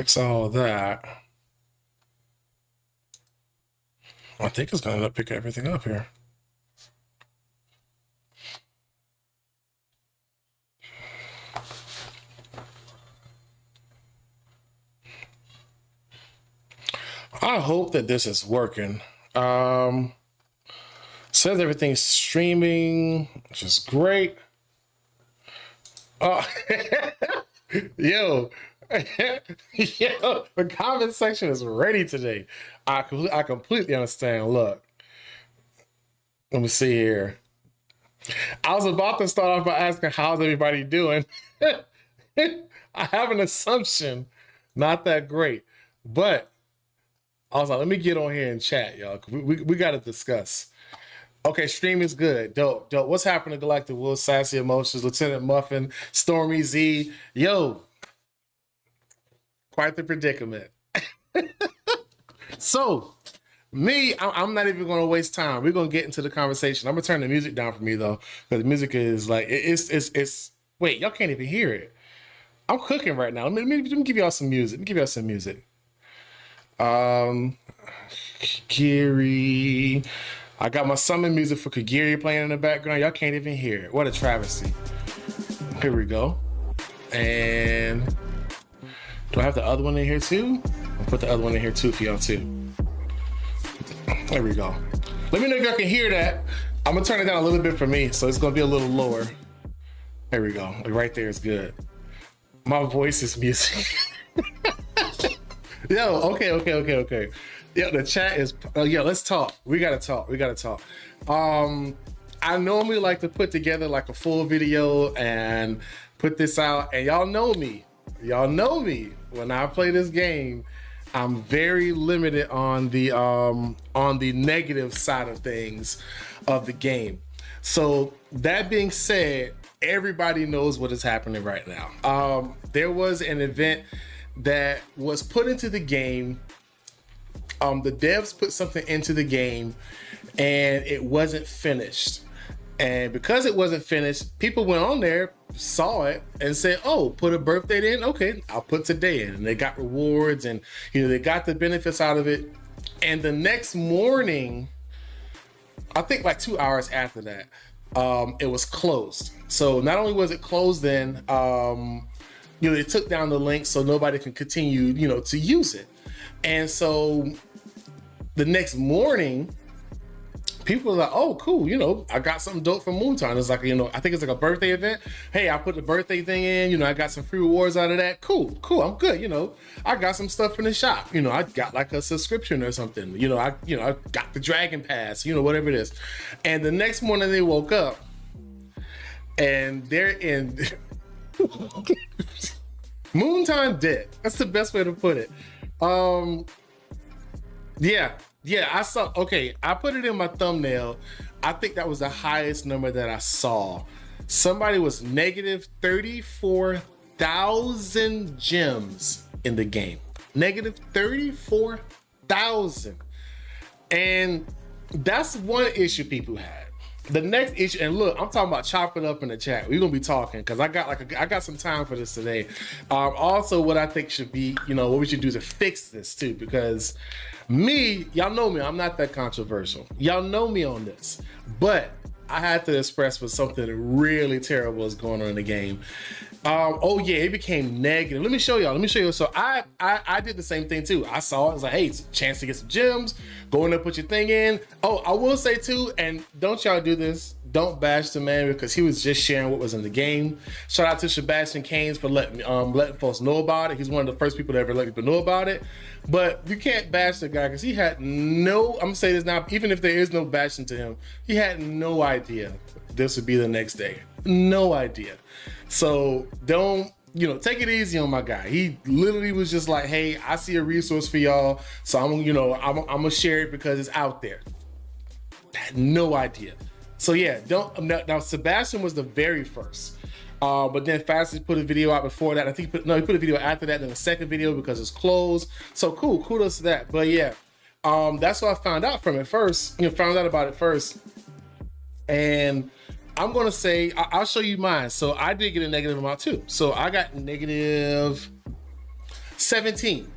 Fix all that. I think it's gonna end up picking everything up here. I hope that this is working. Says everything's streaming, which is great. Oh, yo, yo, the comment section is ready today. I completely understand. Look, let me see here. I was about to start off by asking, how's everybody doing? I have an assumption, not that great, but I was like, let me get on here and chat, y'all. We got to discuss. Okay, stream is good. Dope. What's happening, Galactic Will, Sassy Emotions, Lieutenant Muffin, Stormy Z? Yo, quite the predicament. So, I'm not even going to waste time. We're going to get into the conversation. I'm going to turn the music down for me, though, because the music is like, it's, wait, y'all can't even hear it. I'm cooking right now. Let me give y'all some music. Kiri. I got my summon music for Kagiri playing in the background. Y'all can't even hear it. What a travesty. Here we go. And do I have the other one in here too? I'll put the other one in here too for y'all too. There we go. Let me know if y'all can hear that. I'm gonna turn it down a little bit for me, so it's gonna be a little lower. There we go. Like right there is good. My voice is music. Yo, okay. Yeah, the chat is, yeah, let's talk. We gotta talk. I normally like to put together like a full video and put this out, and y'all know me. When I play this game, I'm very limited on the negative side of things of the game. So that being said, everybody knows what is happening right now. There was an event that was put into the game. The devs put something into the game and it wasn't finished. And because it wasn't finished, people went on there, saw it, and said, oh, put a birth date in? Okay, I'll put today in. And they got rewards and they got the benefits out of it. And the next morning, I think like 2 hours after that, it was closed. So not only was it closed then, they took down the link so nobody can continue, to use it. And so the next morning, people are like, oh, cool, I got something dope from Moonton. It's like, I think it's like a birthday event. Hey, I put the birthday thing in, I got some free rewards out of that. Cool, I'm good, I got some stuff in the shop. I got like a subscription or something. I got the Dragon Pass, whatever it is. And the next morning they woke up and they're in Moonton dead. That's the best way to put it. Yeah, I saw, okay, I put it in my thumbnail. I think that was the highest number that I saw. Somebody was negative 34,000 gems in the game. Negative 34,000. And that's one issue people had. The next issue, and look, I'm talking about chopping up in the chat. We're gonna be talking because I got some time for this today. Also, what I think should be, what we should do to fix this too, because y'all know me, I'm not that controversial. Y'all know me on this, but I had to express what something really terrible is going on in the game. Oh yeah, it became negative. Let me show y'all. So I did the same thing too. I saw it. I was like, hey, it's a chance to get some gems. Go in there, put your thing in. Oh, I will say too, and don't y'all do this. Don't bash the man because he was just sharing what was in the game. Shout out to Sebastian Canes for letting folks know about it. He's one of the first people to ever let people know about it. But you can't bash the guy because he had no, I'm gonna say this now, even if there is no bashing to him, he had no idea this would be the next day. No idea. So don't, take it easy on my guy. He literally was just like, hey, I see a resource for y'all. So I'm gonna share it because it's out there. I had no idea. So yeah, now Sebastian was the very first. But then Fastest put a video out before that. I think he put a video after that, then a second video because it's closed. So cool, kudos to that. But yeah, that's what I found out from it first. Found out about it first. And I'm gonna say, I'll show you mine. So I did get a negative amount too. So I got negative 17.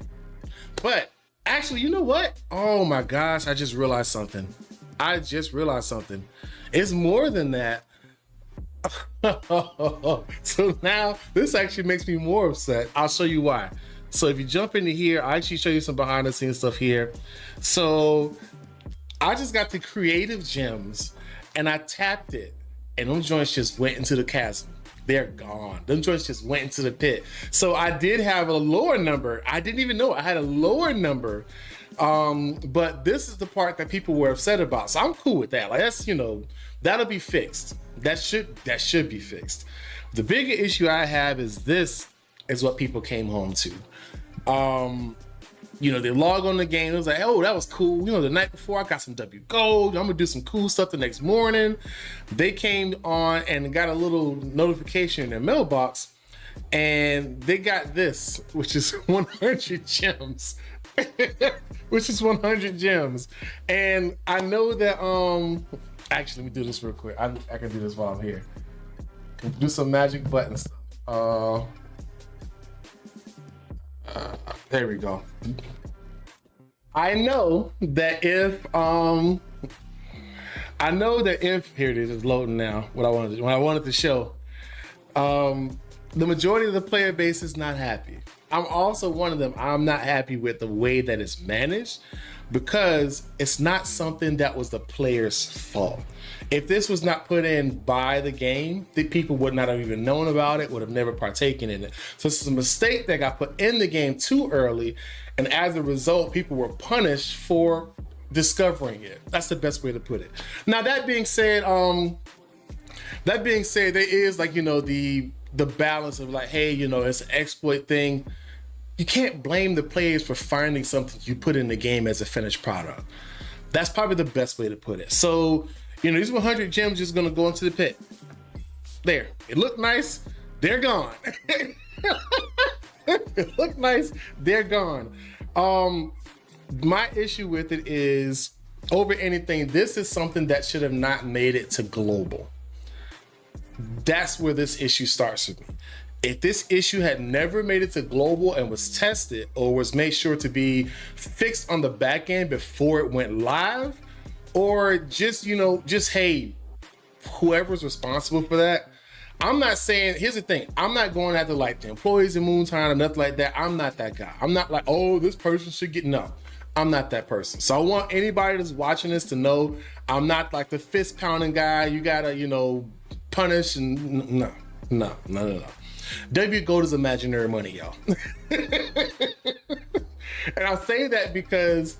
But actually, you know what? Oh my gosh, I just realized something. It's more than that. So now this actually makes me more upset. I'll show you why. So if you jump into here, I'll actually show you some behind the scenes stuff here. So I just got the creative gems and I tapped it and them joints just went into the chasm. They're gone. Them joints just went into the pit. So I did have a lower number. I didn't even know I had a lower number. But this is the part that people were upset about. So I'm cool with that. Like that's, you know, that'll be fixed. That should be fixed. The bigger issue I have is this is what people came home to. You know, they log on the game. It was like, oh, that was cool. You know, the night before I got some W gold. I'm gonna do some cool stuff the next morning. They came on and got a little notification in their mailbox, and they got this, which is 100 gems. Which is 100 gems. And I know that actually, let me do this real quick. I can do this while I'm here. Do some magic button stuff. There we go. I know that if here it is, it's loading now. What I wanted to show. The majority of the player base is not happy. I'm also one of them. I'm not happy with the way that it's managed because it's not something that was the player's fault. If this was not put in by the game, the people would not have even known about it, would have never partaken in it. So this is a mistake that got put in the game too early, and as a result, people were punished for discovering it. That's the best way to put it. Now that being said, there is, like, you know, the balance of like, hey, you know, it's an exploit thing. You can't blame the players for finding something you put in the game as a finished product. That's probably the best way to put it. So, you know, these 100 gems just gonna go into the pit. There, it looked nice, they're gone. It looked nice, they're gone. My issue with it is, over anything, this is something that should have not made it to global. That's where this issue starts with me. If this issue had never made it to global and was tested or was made sure to be fixed on the back end before it went live, or just, you know, just, hey, whoever's responsible for that. I'm not saying, here's the thing, I'm not going after like the employees in Moonton or nothing like that. I'm not that guy. I'm not like, oh, this person should get, no. I'm not that person. So I want anybody that's watching this to know I'm not like the fist pounding guy. You gotta, you know, punish and no. W gold is imaginary money, y'all. And I'll say that because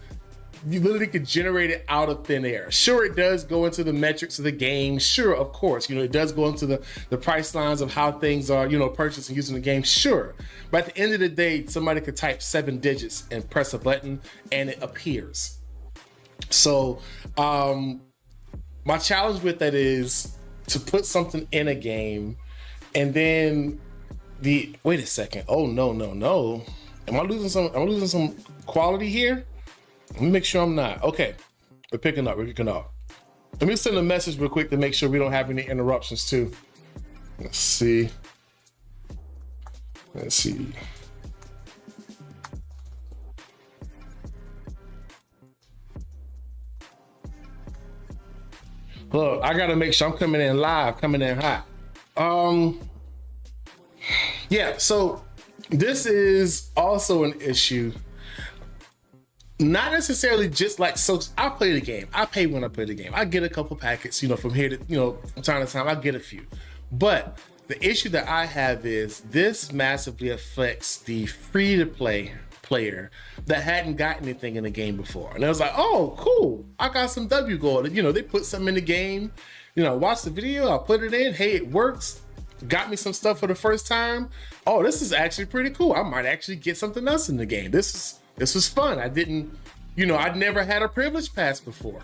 you literally could generate it out of thin air. Sure, it does go into the metrics of the game. Sure, of course, you know, it does go into the price lines of how things are, you know, purchased and used in the game. Sure. But at the end of the day, somebody could type 7 digits and press a button and it appears. So my challenge with that is to put something in a game and then wait a second. Oh, no. Am I losing some quality here? Let me make sure I'm not. Okay, we're picking up. Let me send a message real quick to make sure we don't have any interruptions too. Let's see. Look, I gotta make sure I'm coming in live, coming in hot. Yeah, so this is also an issue. Not necessarily just like, so I play the game. I pay when I play the game. I get a couple packets, you know, from here to, you know, from time to time, I get a few. But the issue that I have is this massively affects the free-to-play player that hadn't got anything in the game before. And I was like, oh, cool. I got some W gold. You know, they put something in the game. You know, watch the video. I put it in. Hey, it works. Got me some stuff for the first time. Oh, this is actually pretty cool. I might actually get something else in the game. This was fun. I didn't, you know, I'd never had a privilege pass before.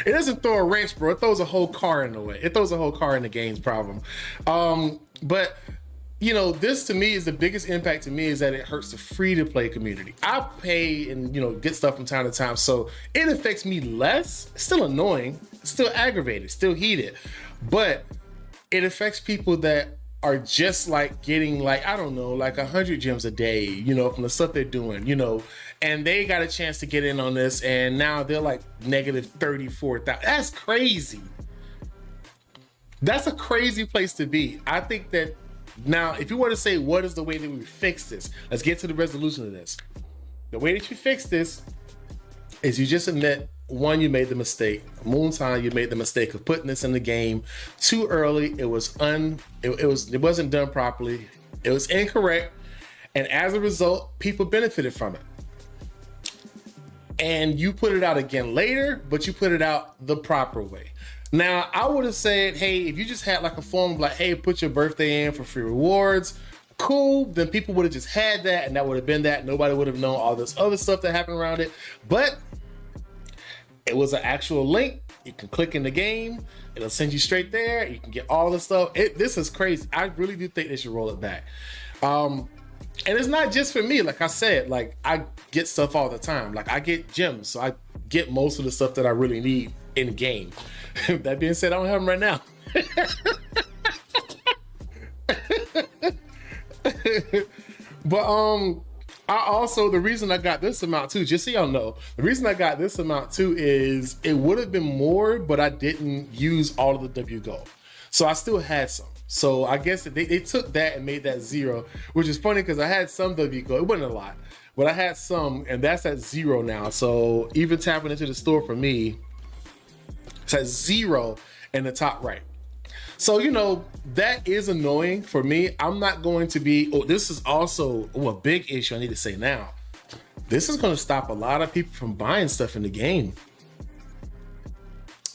It doesn't throw a wrench, bro. It throws a whole car in the way. It throws a whole car in the game's problem. But, you know, this to me is the biggest impact to me is that it hurts the free-to-play community. I pay and, you know, get stuff from time to time, so it affects me less. It's still annoying. It's still aggravated. Still heated. But it affects people that are just like getting like, I don't know, like 100 gems a day, you know, from the stuff they're doing, you know, and they got a chance to get in on this, and now they're like negative 34,000. That's crazy. That's a crazy place to be. I think that now, if you were to say, what is the way that we fix this? Let's get to the resolution of this. The way that you fix this is you just admit, one, you made the mistake. Moonton, you made the mistake of putting this in the game too early. It wasn't done properly. It was incorrect, and as a result, people benefited from it. And you put it out again later, but you put it out the proper way. Now, I would have said, hey, if you just had like a form of like, hey, put your birthday in for free rewards, cool, then people would have just had that, and that would have been that. Nobody would have known all this other stuff that happened around it. But it was an actual link. You can click in the game. It'll send you straight there. You can get all the stuff. This is crazy. I really do think they should roll it back. And it's not just for me. Like I said, like I get stuff all the time. Like I get gems. So I get most of the stuff that I really need in the game. That being said, I don't have them right now. But I also, the reason I got this amount too, just so y'all know, the reason I got this amount too is it would have been more, but I didn't use all of the W gold. So I still had some. So I guess they took that and made that 0, which is funny because I had some W gold. It wasn't a lot, but I had some, and that's at 0 now. So even tapping into the store for me, it's at 0 in the top right. So, you know, that is annoying for me. I'm not going to be, this is also a big issue I need to say now. This is going to stop a lot of people from buying stuff in the game.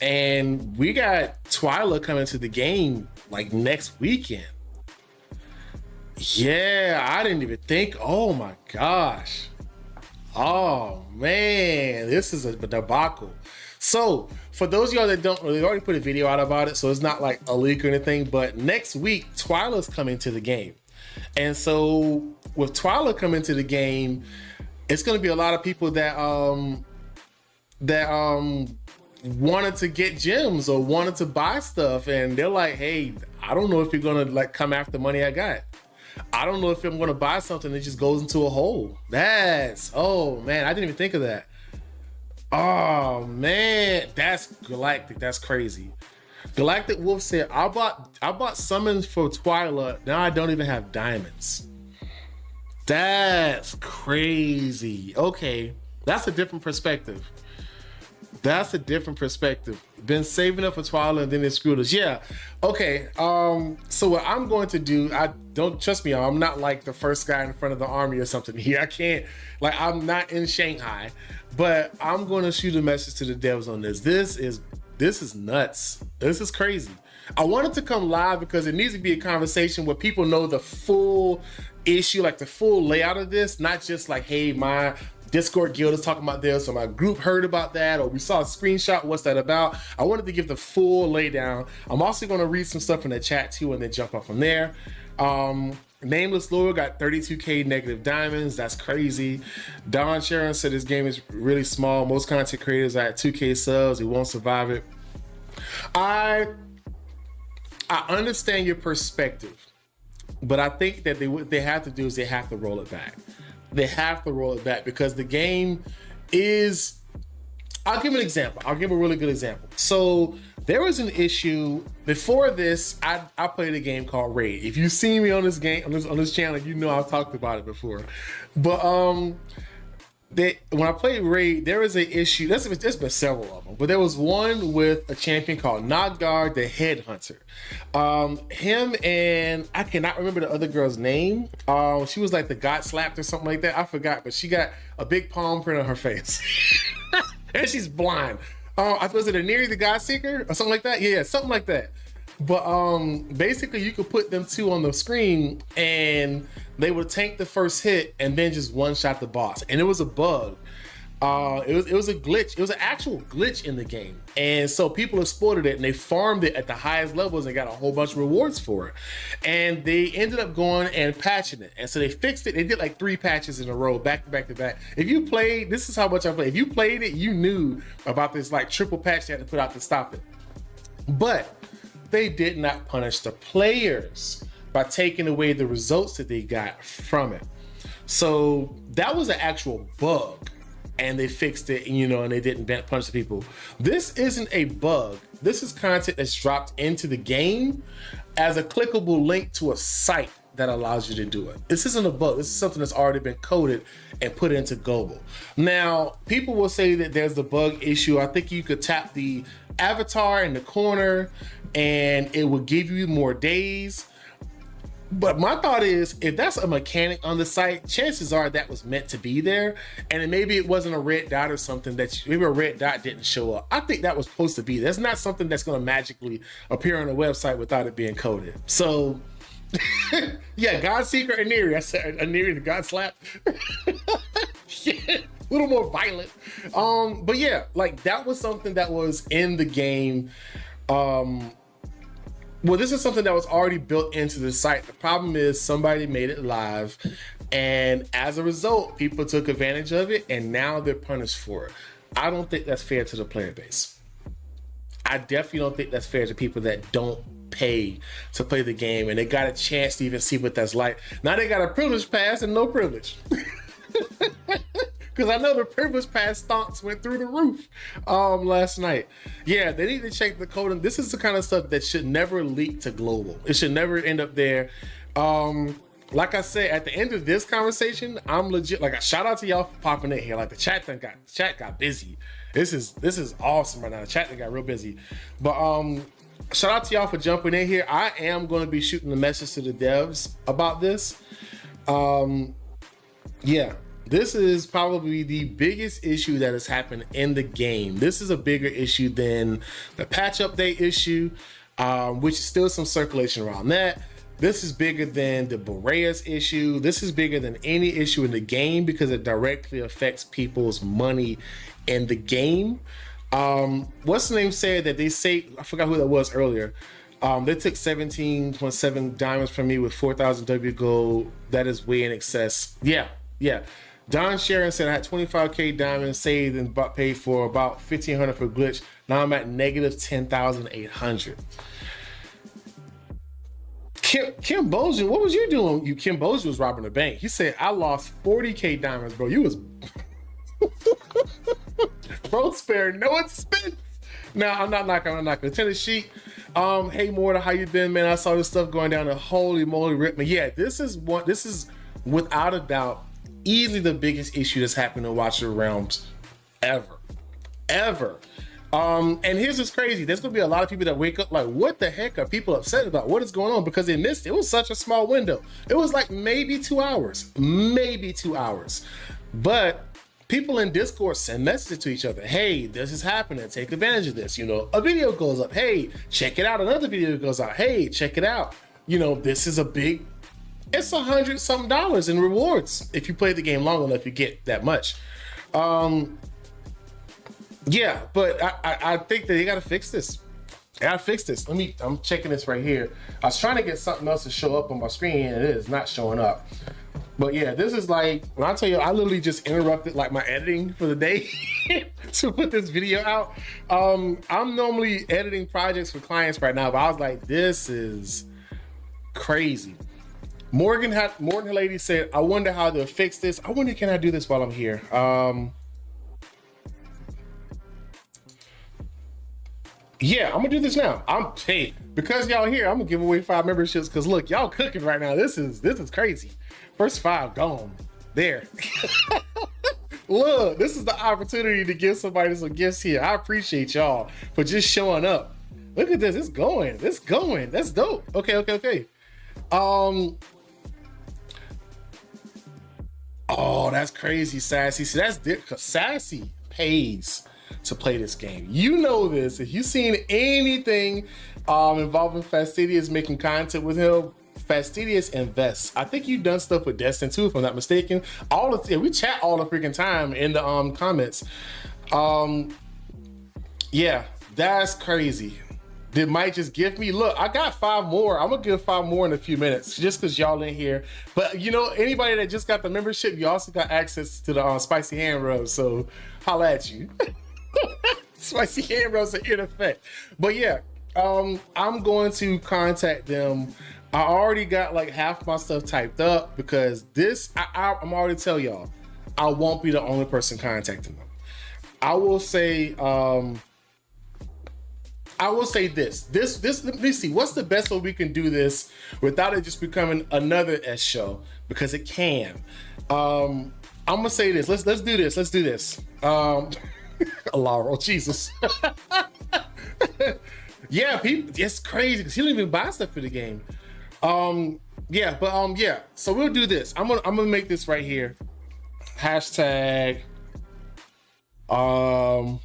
And we got Twyla coming to the game like next weekend. Yeah, I didn't even think, oh my gosh. Oh man, this is a debacle. So for those of y'all that don't, they already put a video out about it, so it's not like a leak or anything, but next week, Twyla's coming to the game. And so with Twyla coming to the game, it's gonna be a lot of people that wanted to get gems or wanted to buy stuff, and they're like, hey, I don't know if you're gonna like come after money I got. I don't know if I'm gonna buy something that just goes into a hole. Oh man, I didn't even think of that. Oh man, that's Galactic. That's crazy. Galactic Wolf said, I bought summons for Twyla. Now I don't even have diamonds. That's crazy. Okay, that's a different perspective. That's a different perspective. Been saving up for Twyla and then they screwed us. Yeah. Okay. So what I'm going to do, I don't trust me. I'm not like the first guy in front of the army or something here. I can't, like, I'm not in Shanghai, but I'm going to shoot a message to the devs on this. This is nuts. This is crazy. I wanted to come live because it needs to be a conversation where people know the full issue, like the full layout of this, not just like, hey, my Discord guild is talking about this, or my group heard about that, or we saw a screenshot, what's that about? I wanted to give the full laydown. I'm also going to read some stuff in the chat too and then jump off from there. Nameless Lord got 32k negative diamonds. That's crazy. Don Sharon said this game is really small. Most content creators are at 2k subs. He won't survive it. I understand your perspective, but I think that what they have to do is they have to roll it back. They have to roll it back because the game is, I'll give an example. I'll give a really good example. So there was an issue before this. I played a game called Raid. If you've seen me on this game, on this channel, you know I've talked about it before. But when I played Raid, there was an issue. There's been several of them, but there was one with a champion called Noggar the Headhunter. Him and I cannot remember the other girl's name. She was like the God Slapped or something like that. I forgot, but she got a big palm print on her face, and she's blind. Was it a Neri the God Seeker or something like that? Yeah, something like that. But basically you could put them two on the screen and they would tank the first hit and then just one shot the boss. And it was a bug. It was a glitch. It was an actual glitch in the game. And so people exploited it and they farmed it at the highest levels and got a whole bunch of rewards for it. And they ended up going and patching it. And so they fixed it. They did like 3 patches in a row, back to back to back. If you played, this is how much I played. If you played it, you knew about this like triple patch they had to put out to stop it. But they did not punish the players by taking away the results that they got from it. So that was an actual bug, and they fixed it, you know, and they didn't punch the people. This isn't a bug. This is content that's dropped into the game as a clickable link to a site that allows you to do it. This isn't a bug. This is something that's already been coded and put into global. Now, people will say that there's the bug issue. I think you could tap the avatar in the corner and it will give you more days. But my thought is, if that's a mechanic on the site, chances are that was meant to be there. And then maybe it wasn't a red dot or something maybe a red dot didn't show up. I think that was supposed to be. That's not something that's going to magically appear on a website without it being coded. So yeah, God Secret Aniri. I said Aniri, the God slap. Yeah, a little more violent. But yeah, like that was something that was in the game. Well, this is something that was already built into the site. The problem is somebody made it live, and as a result, people took advantage of it, and now they're punished for it. I don't think that's fair to the player base. I definitely don't think that's fair to people that don't pay to play the game, and they got a chance to even see what that's like. Now they got a privilege pass and no privilege. Because I know the privilege pass stonks went through the roof last night. Yeah, they need to check the code. And this is the kind of stuff that should never leak to global. It should never end up there. Like I said, at the end of this conversation, I'm legit, like, a shout out to y'all for popping in here. Like the chat got busy. This is awesome right now. The chat got real busy. But shout out to y'all for jumping in here. I am going to be shooting a message to the devs about this. Yeah. This is probably the biggest issue that has happened in the game. This is a bigger issue than the patch update issue, which is still some circulation around that. This is bigger than the Boreas issue. This is bigger than any issue in the game because it directly affects people's money in the game. What's the name said that they say, I forgot who that was earlier. They took 17.7 diamonds from me with 4,000 W gold. That is way in excess. Yeah. Don Sharon said I had 25K diamonds saved and paid for about 1,500 for glitch. Now I'm at negative 10,800. Kim Bojan, what was you doing? Kim Bojan was robbing the bank. He said I lost 40K diamonds, bro. You was bro spared no expense. Now I'm not knocking Lieutenant Sheik. Hey Mortar, how you been, man? I saw this stuff going down. Holy moly, Ripman. Yeah, this is without a doubt easily the biggest issue that's happened in Watcher Realms ever. And here's what's crazy. There's gonna be a lot of people that wake up like, what the heck are people upset about? What is going on? Because they missed it. It was such a small window. It was like maybe 2 hours. But people in Discord send messages to each other. Hey, this is happening. Take advantage of this. You know, a video goes up. Hey, check it out. Another video goes out. Hey, check it out. You know, this is a big, it's $100 something in rewards. If you play the game long enough, you get that much. Yeah, but I think that they gotta fix this. I'm checking this right here. I was trying to get something else to show up on my screen and it is not showing up. But yeah, this is like, when I tell you, I literally just interrupted like my editing for the day to put this video out. I'm normally editing projects for clients right now, but I was like, this is crazy. Morgan Lady said, I wonder how they'll fix this. I wonder, can I do this while I'm here? Yeah, I'm gonna do this now. Hey, because y'all here, I'm gonna give away 5 memberships because look, y'all cooking right now. This is crazy. First 5 gone. There. Look, this is the opportunity to give somebody some gifts here. I appreciate y'all for just showing up. Look at this. It's going. That's dope. Okay. Oh, that's crazy, Sassy. See, that's because Sassy pays to play this game. You know this. If you've seen anything involving Fastidious making content with him, Fastidious invests. I think you've done stuff with Destin too, if I'm not mistaken. We chat all the freaking time in the comments. Yeah, that's crazy. Did Mike just give me? Look, I got 5 more. I'm gonna give 5 more in a few minutes, just because y'all in here. But you know, anybody that just got the membership, you also got access to the spicy hand rubs. So holla at you. Spicy hand rubs are in effect. But yeah, I'm going to contact them I already got like half my stuff typed up because this, I'm already tell y'all, I won't be the only person contacting them. I will say this, let me see, what's the best way we can do this without it just becoming another S show, because it can. I'm gonna say this, let's do this. Laurel, Jesus. Yeah, people, it's crazy because he don't even buy stuff for the game. Yeah, so we'll do this. I'm gonna make this right here. Hashtag I'm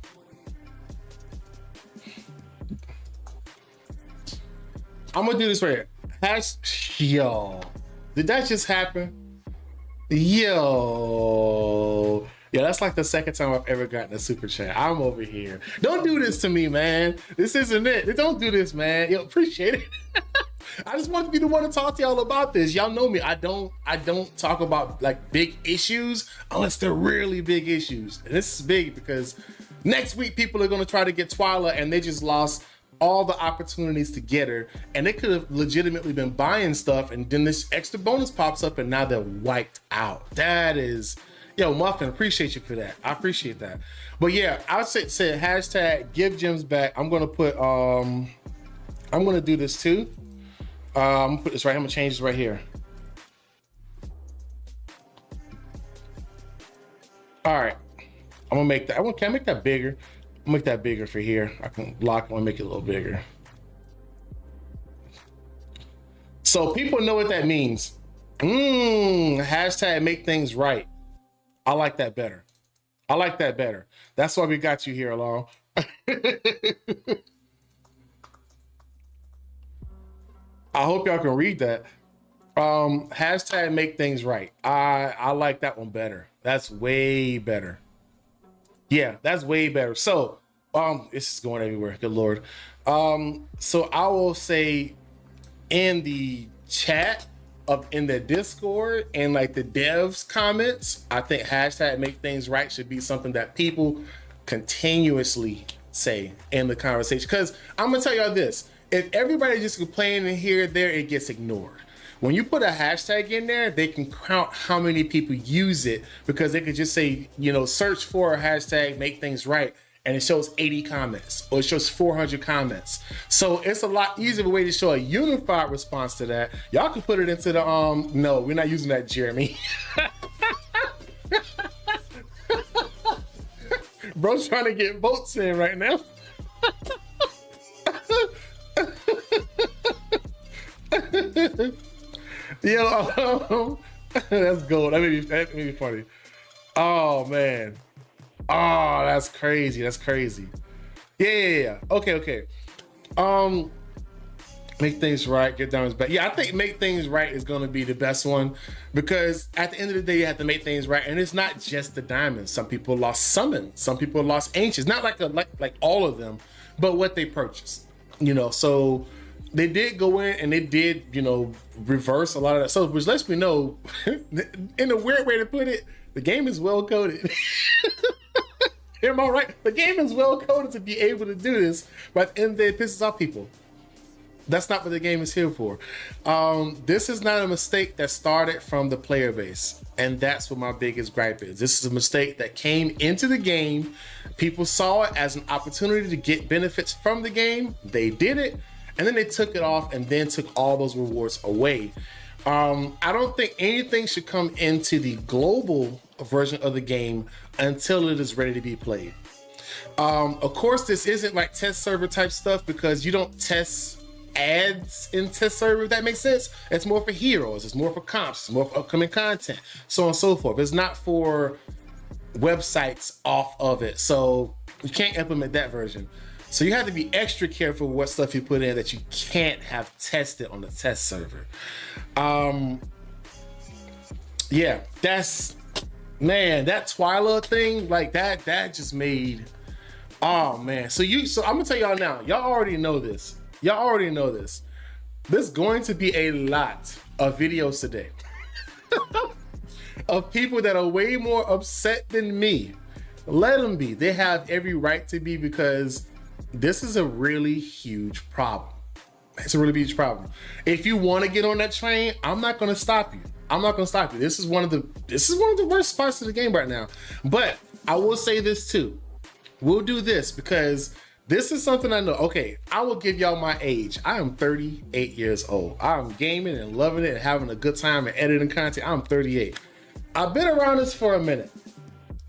gonna do this right here. Yo, did that just happen? Yo, yeah, that's like the second time I've ever gotten a super chat. I'm over here. Don't do this to me, man. This isn't it. Don't do this, man. Yo, appreciate it. I just want to be the one to talk to y'all about this. Y'all know me. I don't talk about like big issues unless they're really big issues. And this is big because next week people are gonna try to get Twyla and they just lost all the opportunities to get her, and they could have legitimately been buying stuff, and then this extra bonus pops up and now they're wiped out. That is, yo, Muffin, appreciate you for that. I appreciate that. But yeah, I would say hashtag give gems back. I'm gonna put I'm gonna do this too. I'm gonna put this right, I'm gonna change this right here. All right, I'm gonna make that, can I make that bigger? I'll make that bigger for here. I can lock it and make it a little bigger. So people know what that means. Hashtag make things right. I like that better. I like that better. That's why we got you here, Laurel. I hope y'all can read that. Hashtag make things right. I like that one better. That's way better. Yeah, that's way better. So, this is going everywhere. Good Lord. So I will say in the chat in the Discord and like the devs comments, I think hashtag make things right should be something that people continuously say in the conversation. Because I'm gonna tell y'all this: if everybody just complaining here and there, it gets ignored. When you put a hashtag in there, they can count how many people use it, because they could just say, you know, search for a hashtag make things right, and it shows 80 comments or it shows 400 comments. So it's a lot easier way to show a unified response to that. Y'all can put it into the no, we're not using that, Jeremy. Bro's trying to get votes in right now. Yo, that's gold. That made me funny. Oh man. Oh, that's crazy. That's crazy. Yeah. Okay. Make things right. Get diamonds back. Yeah, I think make things right is gonna be the best one, because at the end of the day, you have to make things right, and it's not just the diamonds. Some people lost summons. Some people lost ancients. Not like all of them, but what they purchased. You know, so they did go in and they did, you know, reverse a lot of that. So which lets me know, in a weird way to put it, the game is well coded. Am I right? The game is well coded to be able to do this, but at the end of the day, it pisses off people. That's not what the game is here for. This is not a mistake that started from the player base, and that's what my biggest gripe is. This is a mistake that came into the game. People saw it as an opportunity to get benefits from the game. They did it, and then they took it off and then took all those rewards away. I don't think anything should come into the global version of the game until it is ready to be played. Of course, this isn't like test server type stuff, because you don't test ads in test server, if that makes sense. It's more for heroes, it's more for comps, it's more for upcoming content, so on and so forth. It's not for websites off of it, so you can't implement that version. So you have to be extra careful with what stuff you put in that you can't have tested on the test server. Yeah, that's, man, that Twyla thing, like that just made, oh man. So I'm gonna tell y'all now, y'all already know this. There's going to be a lot of videos today of people that are way more upset than me. Let them be. They have every right to be, because this is a really huge problem. It's a really huge problem. If you want to get on that train, I'm not going to stop you. I'm not going to stop you. This is one of the worst spots of the game right now. But I will say this too. We'll do this because this is something I know. Okay, I will give y'all my age. I am 38 years old. I'm gaming and loving it and having a good time and editing content. I'm 38. I've been around this for a minute.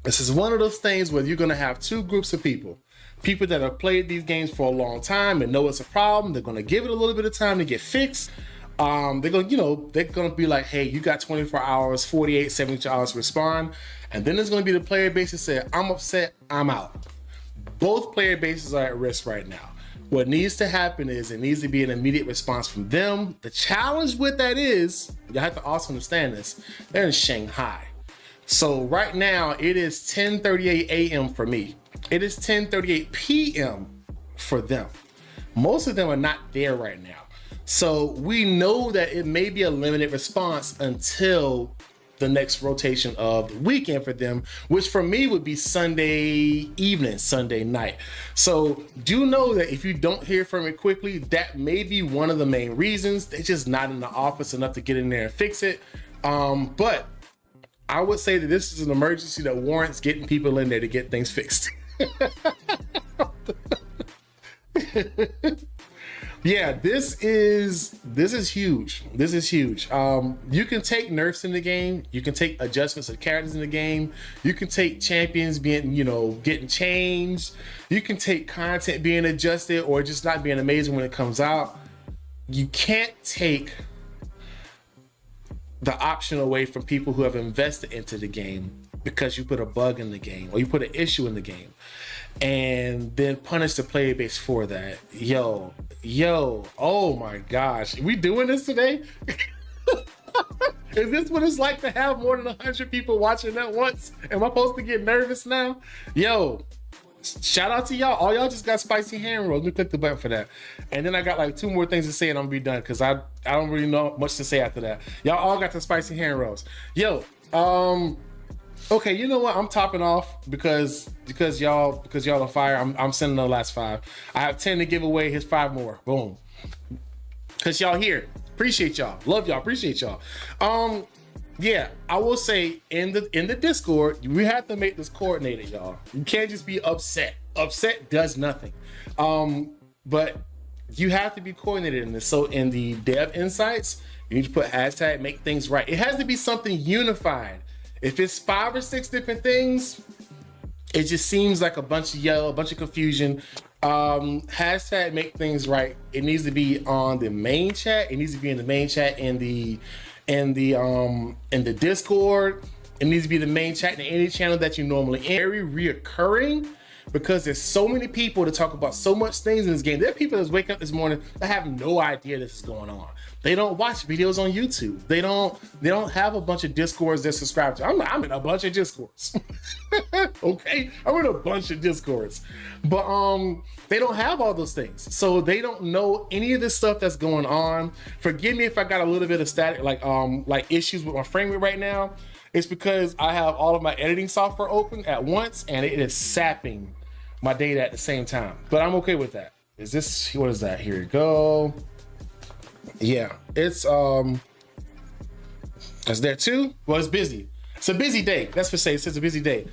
This is one of those things where you're going to have two groups of people. People that have played these games for a long time and know it's a problem. They're going to give it a little bit of time to get fixed. They're going to be like, hey, you got 24 hours, 48, 72 hours to respond. And then there's going to be the player base that say, I'm upset, I'm out. Both player bases are at risk right now. What needs to happen is it needs to be an immediate response from them. The challenge with that is, you have to also understand this, they're in Shanghai. So right now it is 10:38 a.m. for me. It is 10:38 p.m. for them. Most of them are not there right now. So we know that it may be a limited response until the next rotation of the weekend for them, which for me would be Sunday evening, Sunday night. So do know that if you don't hear from it quickly, that may be one of the main reasons. They're just not in the office enough to get in there and fix it. But I would say that this is an emergency that warrants getting people in there to get things fixed. Yeah, this is huge. This is huge. You can take nerfs in the game. You can take adjustments of characters in the game. You can take champions being, getting changed. You can take content being adjusted or just not being amazing when it comes out. You can't take the option away from people who have invested into the game because you put a bug in the game or you put an issue in the game and then punish the player base for that. Yo, oh my gosh. We doing this today? Is this what it's like to have more than 100 people watching at once? Am I supposed to get nervous now? Yo, shout out to y'all. All y'all just got spicy hand rolls. Let me click the button for that. And then I got like 2 more things to say and I'm gonna be done because I don't really know much to say after that. Y'all all got the spicy hand rolls. Yo, okay, you know what? I'm topping off because y'all on fire. I'm sending the last 5. I have 10 to give away. Here's 5 more. Boom. Cause y'all here. Appreciate y'all. Love y'all. Appreciate y'all. Yeah, I will say in the Discord, we have to make this coordinated, y'all. You can't just be upset. Upset does nothing. But you have to be coordinated in this. So in the dev insights, you need to put hashtag make things right. It has to be something unified. If it's 5 or 6 different things, it just seems like a bunch of yellow, a bunch of confusion. Hashtag make things right. It needs to be on the main chat. It needs to be in the main chat in the Discord. It needs to be the main chat in any channel that you normally in. Very reoccurring because there's so many people to talk about so much things in this game. There are people that's waking up this morning that have no idea this is going on. They don't watch videos on YouTube. They don't have a bunch of Discords they're subscribed to. I'm in a bunch of Discords. Okay, I'm in a bunch of Discords, but they don't have all those things, so they don't know any of this stuff that's going on. Forgive me if I got a little bit of static, like issues with my frame rate right now. It's because I have all of my editing software open at once, and it is sapping my data at the same time. But I'm okay with that. What is that? Here we go. Yeah, it's there too. Well, it's busy. It's a busy day. That's for say. It's a busy day.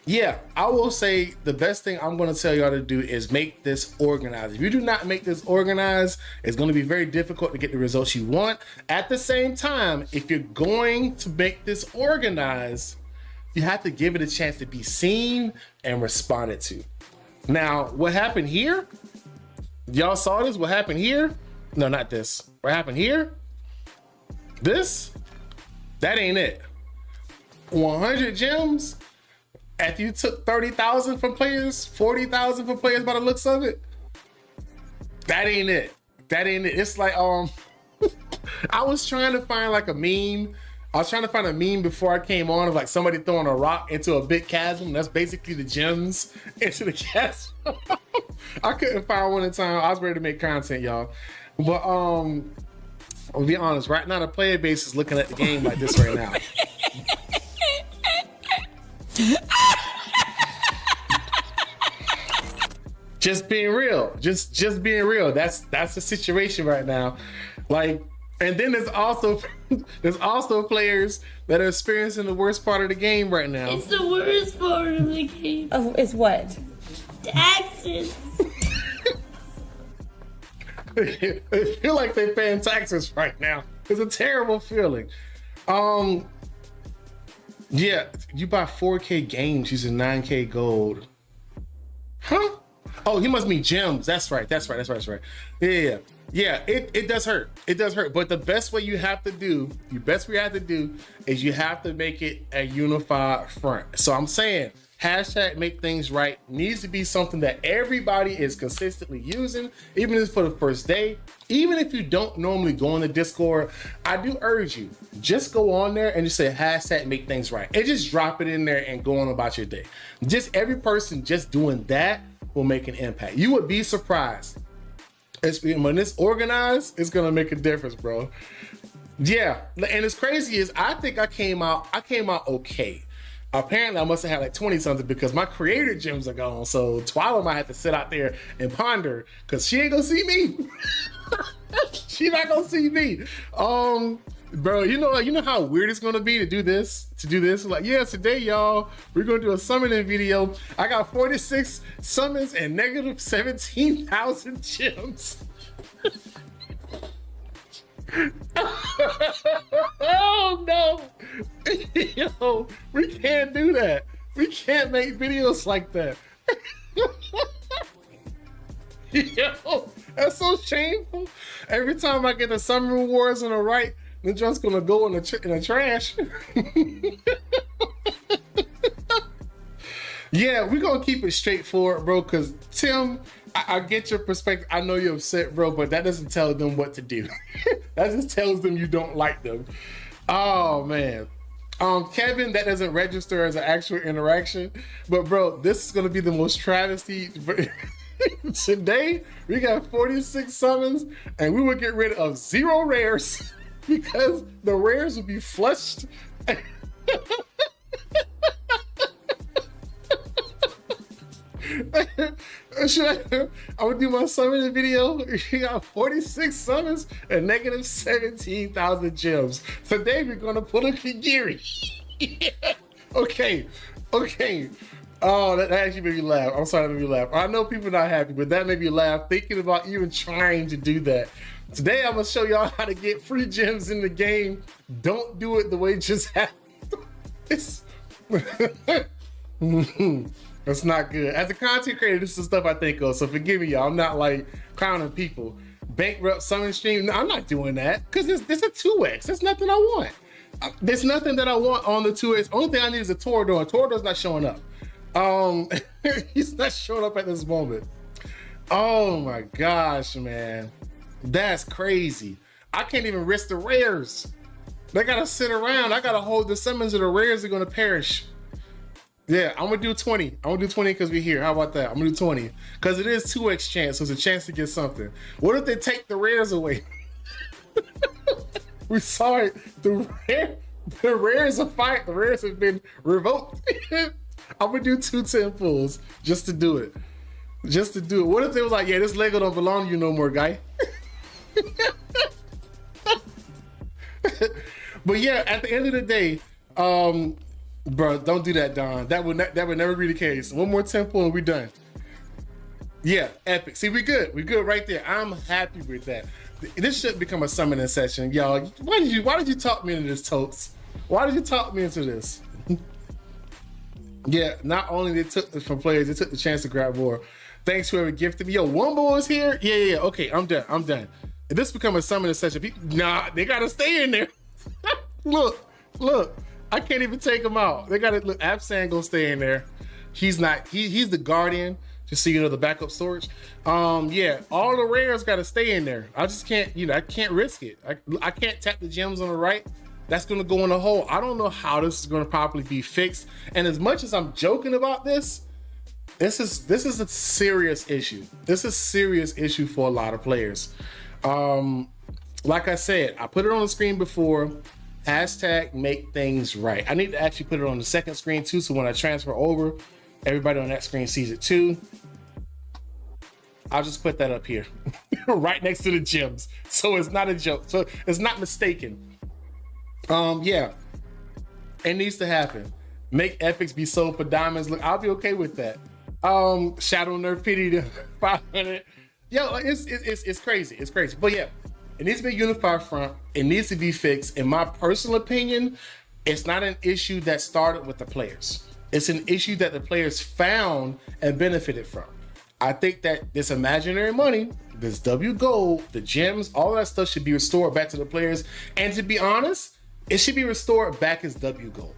Yeah, I will say the best thing I'm going to tell y'all to do is make this organized. If you do not make this organized, it's going to be very difficult to get the results you want. At the same time, if you're going to make this organized, you have to give it a chance to be seen and responded to. Now, what happened here? Y'all saw this? What happened here? No, not this. What happened here? This? That ain't it. 100 gems? After you took 30,000 from players, 40,000 from players by the looks of it? That ain't it. That ain't it. It's like, I was trying to find like a meme. I was trying to find a meme before I came on of like somebody throwing a rock into a big chasm. That's basically the gems into the chasm. I couldn't find one in time. I was ready to make content, y'all. But I'll be honest, right now the player base is looking at the game like this right now. Just being real. Just being real. That's the situation right now. Like, and then there's also players that are experiencing the worst part of the game right now. It's the worst part of the game. Oh, it's what? Taxes. They feel like they're paying taxes right now. It's a terrible feeling. Yeah, you buy 4K games using 9K gold. Huh? Oh, he must mean gems. That's right. Yeah. It does hurt. It does hurt. But the best way you have to do is you have to make it a unified front. So I'm saying hashtag make things right needs to be something that everybody is consistently using, even if it's for the first day. Even if you don't normally go on the Discord, I do urge you, just go on there and just say hashtag make things right. And just drop it in there and go on about your day. Just every person just doing that will make an impact. You would be surprised. When it's organized, it's gonna make a difference, bro. Yeah, and it's crazy is I think I came out okay. Apparently I must have had like 20 something because my creator gems are gone. So Twyla might have to sit out there and ponder because she ain't gonna see me. She not gonna see me. Bro, you know how weird it's gonna be to do this. Like, yeah, today y'all, we're gonna do a summoning video. I got 46 summons and negative 17,000 gems. Oh no. Yo, we can't do that. We can't make videos like that. Yo, that's so shameful. Every time I get the summon rewards on the right, the junk's gonna go in the trash. Yeah, we're gonna keep it straightforward, bro, because Tim, I get your perspective. I know you're upset, bro, but that doesn't tell them what to do. That just tells them you don't like them. Oh man. Kevin, that doesn't register as an actual interaction, but bro, this is gonna be the most travesty. Today we got 46 summons and we would get rid of 0 rares because the rares would be flushed. I would do my summoning video. You got 46 summons and negative 17,000 gems. Today we're gonna put a Kigiri. Yeah. Okay. Oh, that actually made me laugh. I'm sorry that made me laugh. I know people are not happy, but that made me laugh thinking about even trying to do that. Today I'm gonna show y'all how to get free gems in the game. Don't do it the way it just happened. That's not good. As a content creator, this is the stuff I think of, so forgive me, y'all. I'm not like clowning people. Bankrupt summon stream, no, I'm not doing that because there's a 2x. There's nothing I want. There's nothing that I want on the 2x. Only thing I need is a Torador. Torador's not showing up. He's not showing up at this moment. Oh my gosh, man. That's crazy. I can't even risk the rares. They gotta sit around. I gotta hold the summons or the rares are gonna perish. Yeah, I'm gonna do 20. I'm gonna do 20 because we're here. How about that? I'm gonna do 20. Because it is 2x chance, so it's a chance to get something. What if they take the rares away? We saw it. The rares are fight. The rares have been revoked. I'm gonna do 2 10 pulls just to do it. Just to do it. What if they was like, yeah, this Lego don't belong to you no more, guy? But yeah, at the end of the day, bro, don't do that, Don. That would never be the case. One more 10 pull and we're done. Yeah, epic. See, we good. We good right there. I'm happy with that. This should become a summoning session, y'all. Why did you talk me into this, Totes? Why did you talk me into this? Yeah, not only they took this from players, they took the chance to grab more. Thanks whoever gifted me. Yo, Wumbo is here. Yeah. Okay, I'm done. If this become a summoning session, nah, they gotta stay in there. Look. I can't even take him out. They gotta look. Absan gonna stay in there. He's not. He's the guardian. Just so you know, the backup storage. Yeah, all the rares gotta stay in there. I just can't. I can't risk it. I can't tap the gems on the right. That's gonna go in the hole. I don't know how this is gonna properly be fixed. And as much as I'm joking about this is a serious issue. This is a serious issue for a lot of players. Like I said, I put it on the screen before. Hashtag make things right. I need to actually put it on the second screen too, so when I transfer over, everybody on that screen sees it too. I'll just put that up here, right next to the gems, so it's not a joke, so it's not mistaken. Yeah, it needs to happen. Make epics be sold for diamonds. Look, I'll be okay with that. Shadow Nerf pity to 500. Yo, it's crazy. It's crazy. But yeah, it needs to be a unified front. It needs to be fixed. In my personal opinion, it's not an issue that started with the players. It's an issue that the players found and benefited from. I think that this imaginary money, this W gold, the gems, all that stuff should be restored back to the players. And to be honest, it should be restored back as W gold.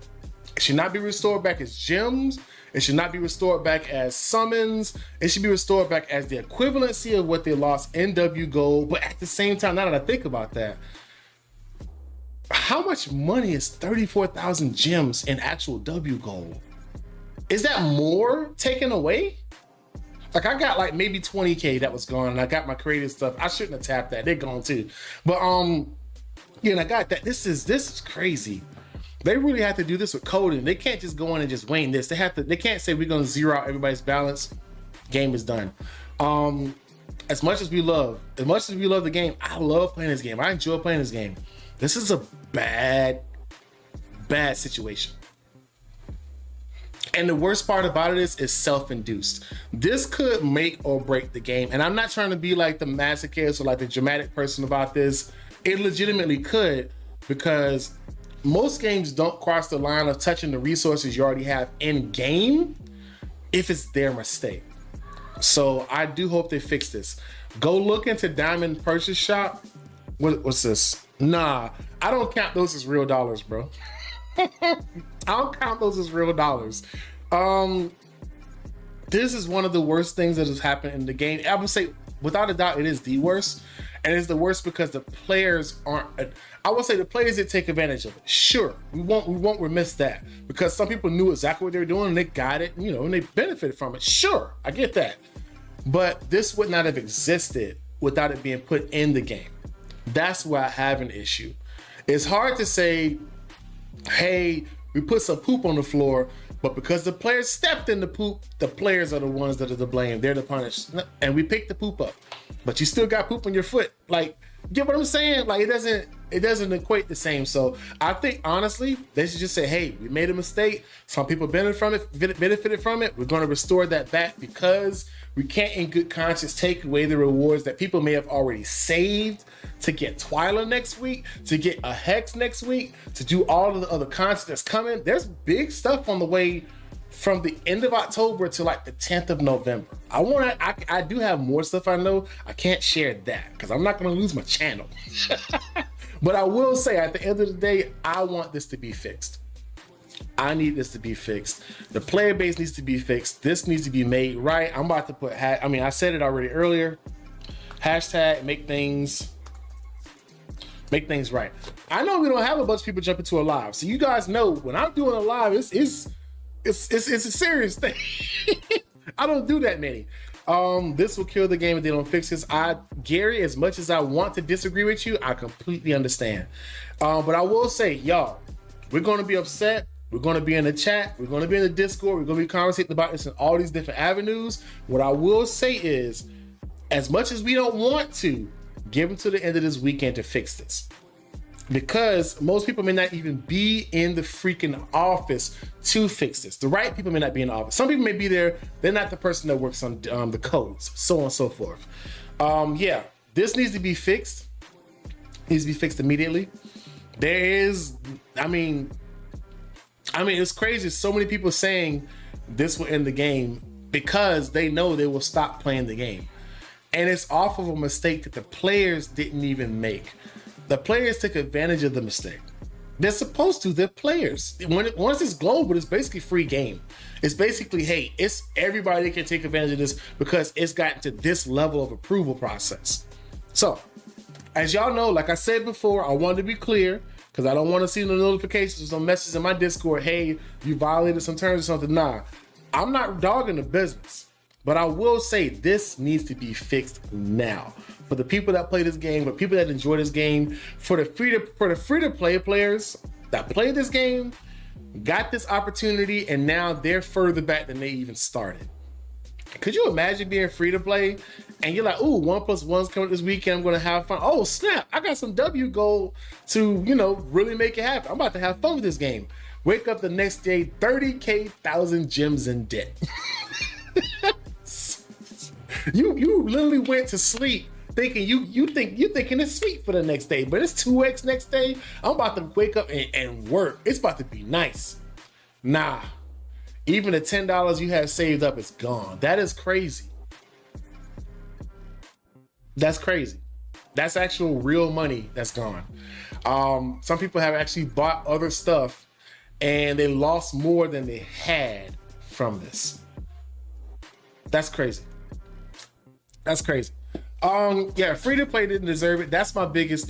It should not be restored back as gems. It should not be restored back as summons. It should be restored back as the equivalency of what they lost in W gold. But at the same time, now that I think about that, how much money is 34,000 gems in actual W gold? Is that more taken away? Like, I got like maybe 20K that was gone, and I got my creative stuff. I shouldn't have tapped that. They're gone too. But yeah, and I got that. This is crazy. They really have to do this with coding. They can't just go in and just wing this. They can't say we're gonna zero out everybody's balance. Game is done. As much as we love the game, I love playing this game. I enjoy playing this game. This is a bad situation. And the worst part about it is self-induced. This could make or break the game. And I'm not trying to be like the masochist or like the dramatic person about this. It legitimately could, because most games don't cross the line of touching the resources you already have in game if it's their mistake. So I do hope they fix this. Go look into Diamond Purchase Shop. What's this? Nah, I don't count those as real dollars, bro. I don't count those as real dollars. This is one of the worst things that has happened in the game. I would say, without a doubt, it is the worst. And it's the worst because the players aren't, I would say the players did take advantage of it. Sure, we won't remiss that, because some people knew exactly what they were doing and they got it, you know, and they benefited from it. Sure, I get that. But this would not have existed without it being put in the game. That's why I have an issue. It's hard to say, hey, we put some poop on the floor, but because the players stepped in the poop, the players are the ones that are to blame. They're the punished. And we picked the poop up, but you still got poop on your foot. Like, get what I'm saying? Like, it doesn't equate the same. So I think honestly, they should just say, hey, we made a mistake. Some people benefited from it. We're going to restore that back, because we can't in good conscience take away the rewards that people may have already saved to get Twyla next week, to get a Hex next week, to do all of the other content that's coming. There's big stuff on the way from the end of October to like the 10th of November. I do have more stuff I know. I can't share that because I'm not going to lose my channel. But I will say, at the end of the day, I want this to be fixed. I need this to be fixed. The player base needs to be fixed. This needs to be made right. I'm about to put, I said it already earlier. Hashtag make things right. I know we don't have a bunch of people jumping to a live, so you guys know when I'm doing a live, it's a serious thing. I don't do that many. This will kill the game if they don't fix this. Gary, as much as I want to disagree with you, I completely understand. But I will say, y'all, we're going to be upset. We're going to be in the chat. We're going to be in the Discord. We're going to be conversating about this in all these different avenues. What I will say is, as much as we don't want to, give them to the end of this weekend to fix this, because most people may not even be in the freaking office to fix this. The right people may not be in the office. Some people may be there. They're not the person that works on the codes, so on and so forth. Yeah, this needs to be fixed. It needs to be fixed immediately. There is, I mean, it's crazy. So many people saying this will end the game because they know they will stop playing the game. And it's off of a mistake that the players didn't even make. The players took advantage of the mistake. They're supposed to. They're players. Once it's global, it's basically free game. It's basically, hey, it's everybody can take advantage of this because it's gotten to this level of approval process. So, as y'all know, like I said before, I wanted to be clear because I don't want to see no notifications or no messages in my Discord, hey, you violated some terms or something. Nah, I'm not dogging the business. But I will say this needs to be fixed now. For the people that play this game, for people that enjoy this game, for the free to play players that play this game, got this opportunity, and now they're further back than they even started. Could you imagine being free to play and you're like, ooh, 1+1's coming this weekend. I'm gonna have fun. Oh snap! I got some W gold to, you know, really make it happen. I'm about to have fun with this game. Wake up the next day, 30K 1,000 gems in debt. you literally went to sleep thinking you thinking it's sweet for the next day, but it's 2x next day. I'm about to wake up and work. It's about to be nice. Nah, even the $10 you had saved up is gone. That is crazy. That's crazy. That's actual real money that's gone. Some people have actually bought other stuff and they lost more than they had from this. That's crazy. That's crazy. Yeah, free to play didn't deserve it. That's my biggest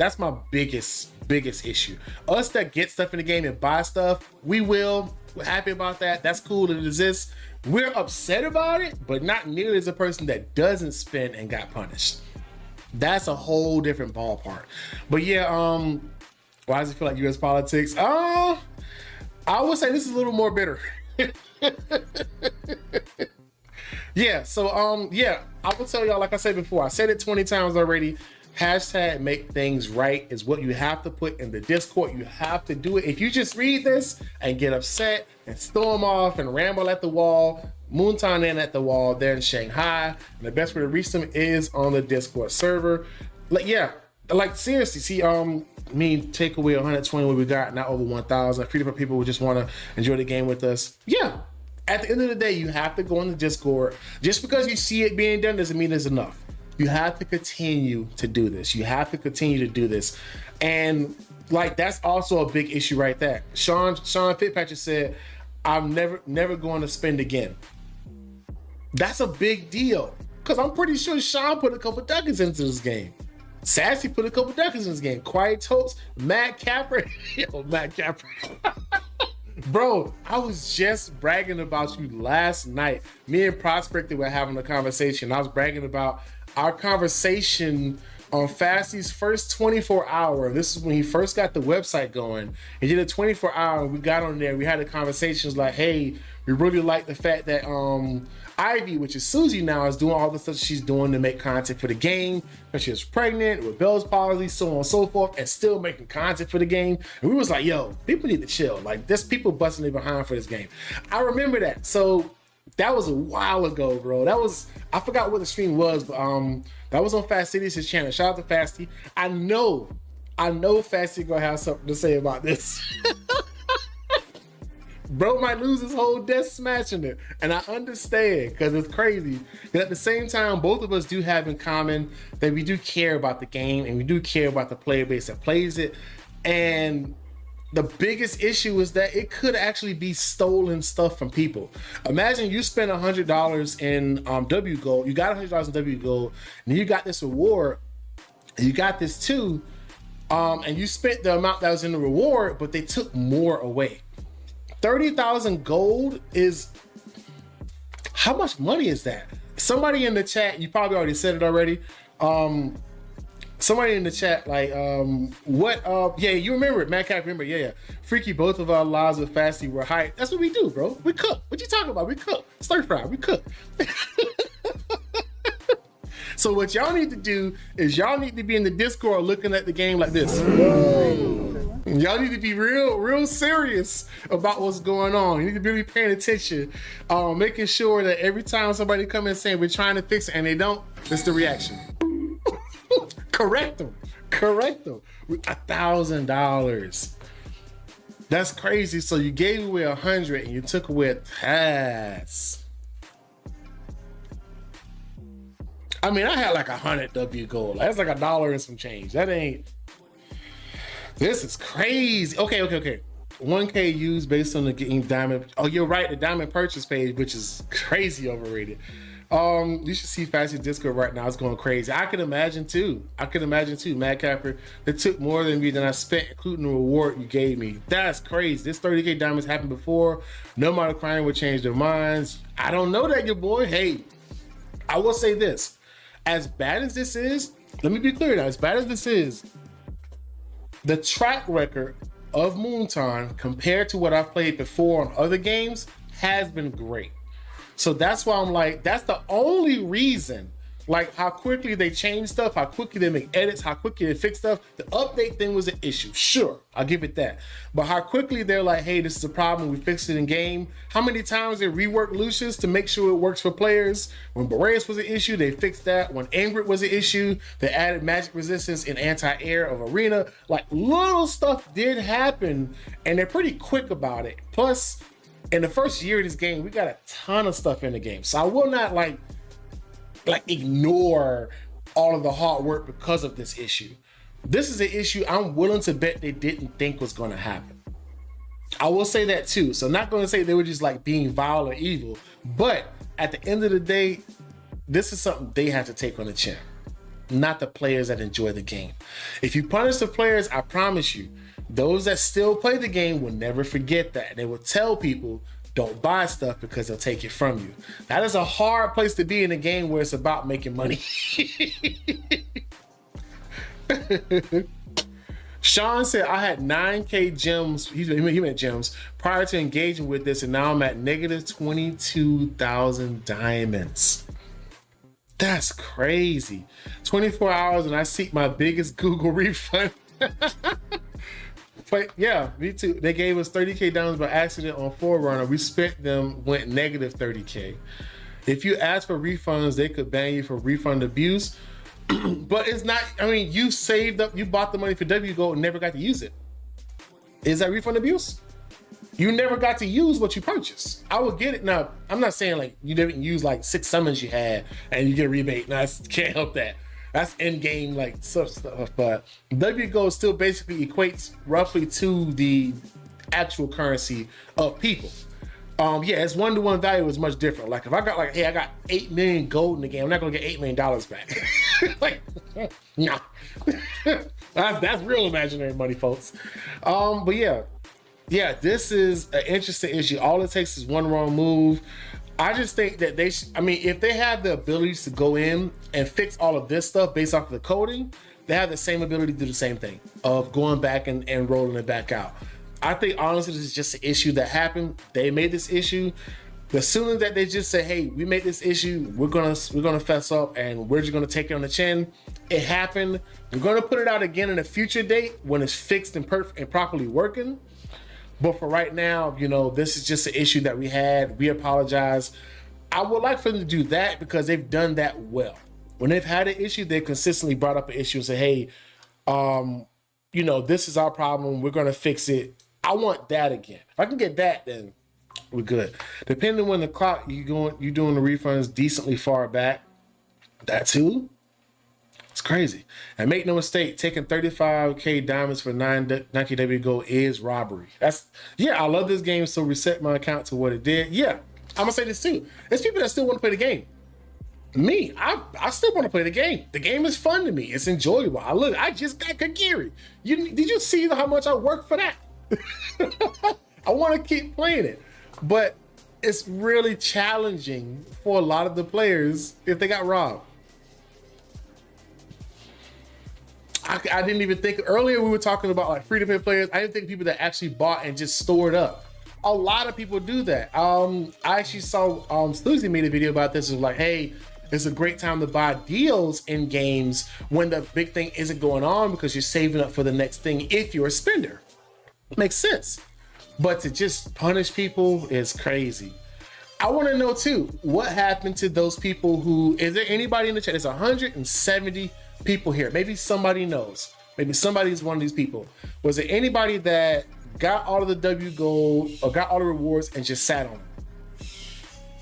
issue. Us that get stuff in the game and buy stuff, we're happy about that. That's cool that it exists. We're upset about it, but not nearly as a person that doesn't spend and got punished. That's a whole different ballpark. But yeah, why does it feel like US politics? I would say this is a little more bitter. Yeah, so yeah, I will tell y'all, like I said before, I said it 20 times already. Hashtag make things right is what you have to put in the Discord. You have to do it. If you just read this and get upset and storm off and ramble at the wall, Moonton in at the wall there in Shanghai, and the best way to reach them is on the Discord server. Like, yeah, like seriously, see, take away 120 what we got, not over 1,000. 3 different people who just want to enjoy the game with us. Yeah, at the end of the day, you have to go on the Discord. Just because you see it being done doesn't mean it's enough. You have to continue to do this. You have to continue to do this. And like, that's also a big issue right there. Sean Fitzpatrick said, I'm never going to spend again. That's a big deal. Because I'm pretty sure Sean put a couple ducats into this game. Sassy put a couple ducats in this game. Quiet Totes, Matt Capper. Yo, Matt Capper. Bro, I was just bragging about you last night. Me and Prospector were having a conversation. I was bragging about our conversation on Fasty's first 24 hour. This is when he first got the website going. He did a 24 hour. We got on there. We had a conversation like, hey, we really like the fact that Ivy, which is Susie now, is doing all the stuff she's doing to make content for the game. Because she was pregnant with Bell's palsy, so on and so forth, and still making content for the game. And we was like, yo, people need to chill. Like, there's people busting their behind for this game. I remember that. So that was a while ago, bro. That was, I forgot what the stream was, but that was on Fast City's channel. Shout out to Fasty. I know Fasty gonna have something to say about this. Bro might lose his whole desk smashing it, and I understand because it's crazy. But at the same time, both of us do have in common that we do care about the game and we do care about the player base that plays it. And the biggest issue is that it could actually be stolen stuff from people. Imagine you spend $100 in W Gold, you got $100 in W Gold, and you got this reward, and you got this too, and you spent the amount that was in the reward, but they took more away. 30,000 gold is, how much money is that? Somebody in the chat, you probably already said it already. Somebody in the chat, like, yeah, you remember it, Matt Cap, remember, yeah. Freaky, both of our lives with Fasty were hype. That's what we do, bro. We cook. What you talking about? We cook. Stir fry, we cook. So what y'all need to do is y'all need to be in the Discord looking at the game like this. Y'all need to be real serious about what's going on. You need to be really paying attention, making sure that every time somebody come in saying we're trying to fix it and they don't, it's the reaction. Correct them. $1,000. That's crazy. So you gave away 100 and you took away a tax. I mean, I had like 100 W gold. That's like $1 and some change. That ain't. This is crazy. Okay. 1K used based on the game diamond. Oh, you're right. The diamond purchase page, which is crazy overrated. You should see Fasty Discord right now. It's going crazy. I can imagine too. Mad Capper, it took more than me than I spent, including the reward you gave me. That's crazy. This 30K diamonds happened before. No amount of crime would change their minds. I don't know that, your boy. Hey, I will say this. As bad as this is, let me be clear now. As bad as this is, the track record of Moonton compared to what I've played before on other games has been great. So that's why I'm like, that's the only reason Like how quickly they change stuff, how quickly they make edits, how quickly they fix stuff. The update thing was an issue. Sure, I'll give it that. But how quickly they're like, hey, this is a problem, we fixed it in game. How many times they reworked Lucius to make sure it works for players? When Boreas was an issue, they fixed that. When Ingrid was an issue, they added magic resistance and anti-air of Arena. Like little stuff did happen and they're pretty quick about it. Plus, in the first year of this game, we got a ton of stuff in the game. So I will not like ignore all of the hard work because of this issue. This is an issue I'm willing to bet they didn't think was going to happen. I will say that too. So I'm not going to say they were just like being vile or evil, but at the end of the day, this is something they have to take on the chin, not the players that enjoy the game. If you punish the players, I promise you, those that still play the game will never forget that. They will tell people, don't buy stuff because they'll take it from you. That is a hard place to be in a game where it's about making money. Sean said, I had 9K gems, he meant gems, prior to engaging with this, and now I'm at negative 22,000 diamonds. That's crazy. 24 hours and I seek my biggest Google refund. But yeah, me too. They gave us 30K diamonds by accident on Forerunner. We spent them, went negative 30K. If you ask for refunds, they could ban you for refund abuse. But it's not, I mean, you saved up, you bought the money for W Gold and never got to use it. Is that refund abuse? You never got to use what you purchased. I would get it. Now, I'm not saying like you didn't use like 6 summons you had and you get a rebate. No, I can't help that. That's end game like such stuff, but W Gold still basically equates roughly to the actual currency of people. Yeah, its 1-to-1 value is much different. Like if I got like, hey, I got 8 million gold in the game, I'm not gonna get $8 million back. Like, nah. that's real imaginary money, folks. But yeah, this is an interesting issue. All it takes is one wrong move. I just think that they should, I mean, if they have the abilities to go in and fix all of this stuff based off of the coding, they have the same ability to do the same thing of going back and rolling it back out. I think honestly, this is just an issue that happened. They made this issue. The sooner that they just say, hey, we made this issue, we're gonna fess up and we're just gonna take it on the chin. It happened. We're gonna put it out again in a future date when it's fixed and perfect and properly working. But for right now, you know, this is just an issue that we had. We apologize. I would like for them to do that because they've done that well. When they've had an issue, they've consistently brought up an issue and say, hey, you know, this is our problem. We're going to fix it. I want that again. If I can get that, then we're good. Depending on when the clock you're doing the refunds decently far back, that too. It's crazy. And make no mistake, taking 35K diamonds for 9K W Gold is robbery. Yeah, I love this game, so reset my account to what it did. Yeah, I'm gonna say this too. There's people that still want to play the game. Me, I still want to play the game. The game is fun to me. It's enjoyable. I just got Kagiri. Did you see how much I worked for that? I want to keep playing it. But it's really challenging for a lot of the players if they got robbed. I didn't even think, earlier we were talking about like free-to-play players. I didn't think people that actually bought and just stored up. A lot of people do that. I actually saw Sluzy made a video about this. It was like, hey, it's a great time to buy deals in games when the big thing isn't going on because you're saving up for the next thing if you're a spender. Makes sense. But to just punish people is crazy. I want to know too, what happened to those people who, is there anybody in the chat? There's 170 people here. Maybe somebody knows. Maybe somebody's one of these people. Was there anybody that got all of the W Gold or got all the rewards and just sat on them?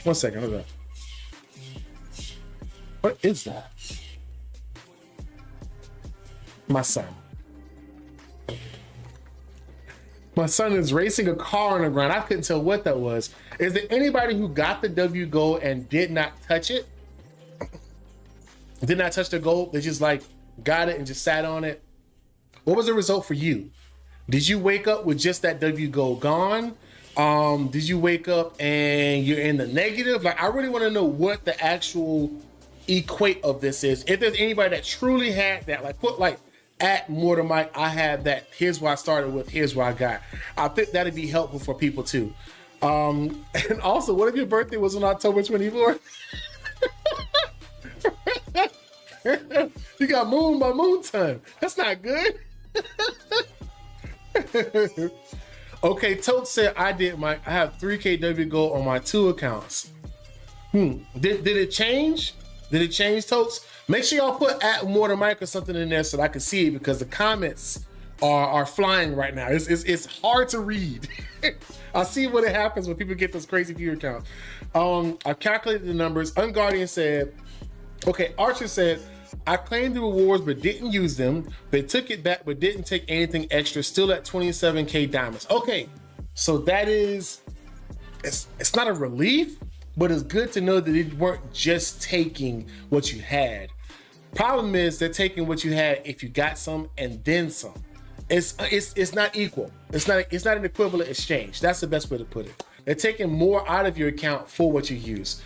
1 second, hold on. What is that? My son. My son is racing a car on the ground. I couldn't tell what that was. Is there anybody who got the W Gold and did not touch it? Did not touch the gold? They just like got it and just sat on it? What was the result for you? Did you wake up with just that W Gold gone? Did you wake up and you're in the negative? Like, I really want to know what the actual equate of this is. If there's anybody that truly had that, like put like at Mortar Mike, I had that. Here's what I started with. Here's what I got. I think that'd be helpful for people too. And also, what if your birthday was on October 24th? You got Moon by Moonton. That's not good. Okay, Tote said I did I have 3KW gold on my 2 accounts. Did it change? Did it change, Totes? Make sure y'all put at Mortar Mike or something in there so that I can see it, because the comments are flying right now. It's hard to read. I'll see what it happens when people get those crazy viewer counts. I calculated the numbers. Unguardian said, okay, Archer said, I claimed the rewards but didn't use them. They took it back but didn't take anything extra. Still at 27K diamonds. Okay, so that is, it's not a relief, but it's good to know that they weren't just taking what you had. Problem is they're taking what you had if you got some and then some. It's not equal. It's not an equivalent exchange. That's the best way to put it. They're taking more out of your account for what you use.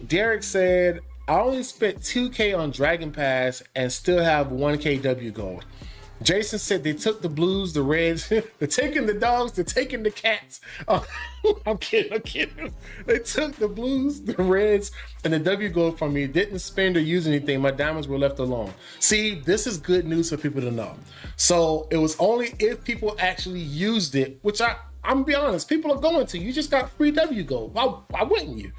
Derek said, I only spent 2K on Dragon Pass and still have 1KW gold. Jason said they took the blues, the reds, they're taking the dogs, they're taking the cats. I'm kidding. They took the blues, the reds, and the W gold from me. Didn't spend or use anything. My diamonds were left alone. See, this is good news for people to know. So it was only if people actually used it, which I'm gonna be honest, people are going to. You just got free W gold. Why wouldn't you?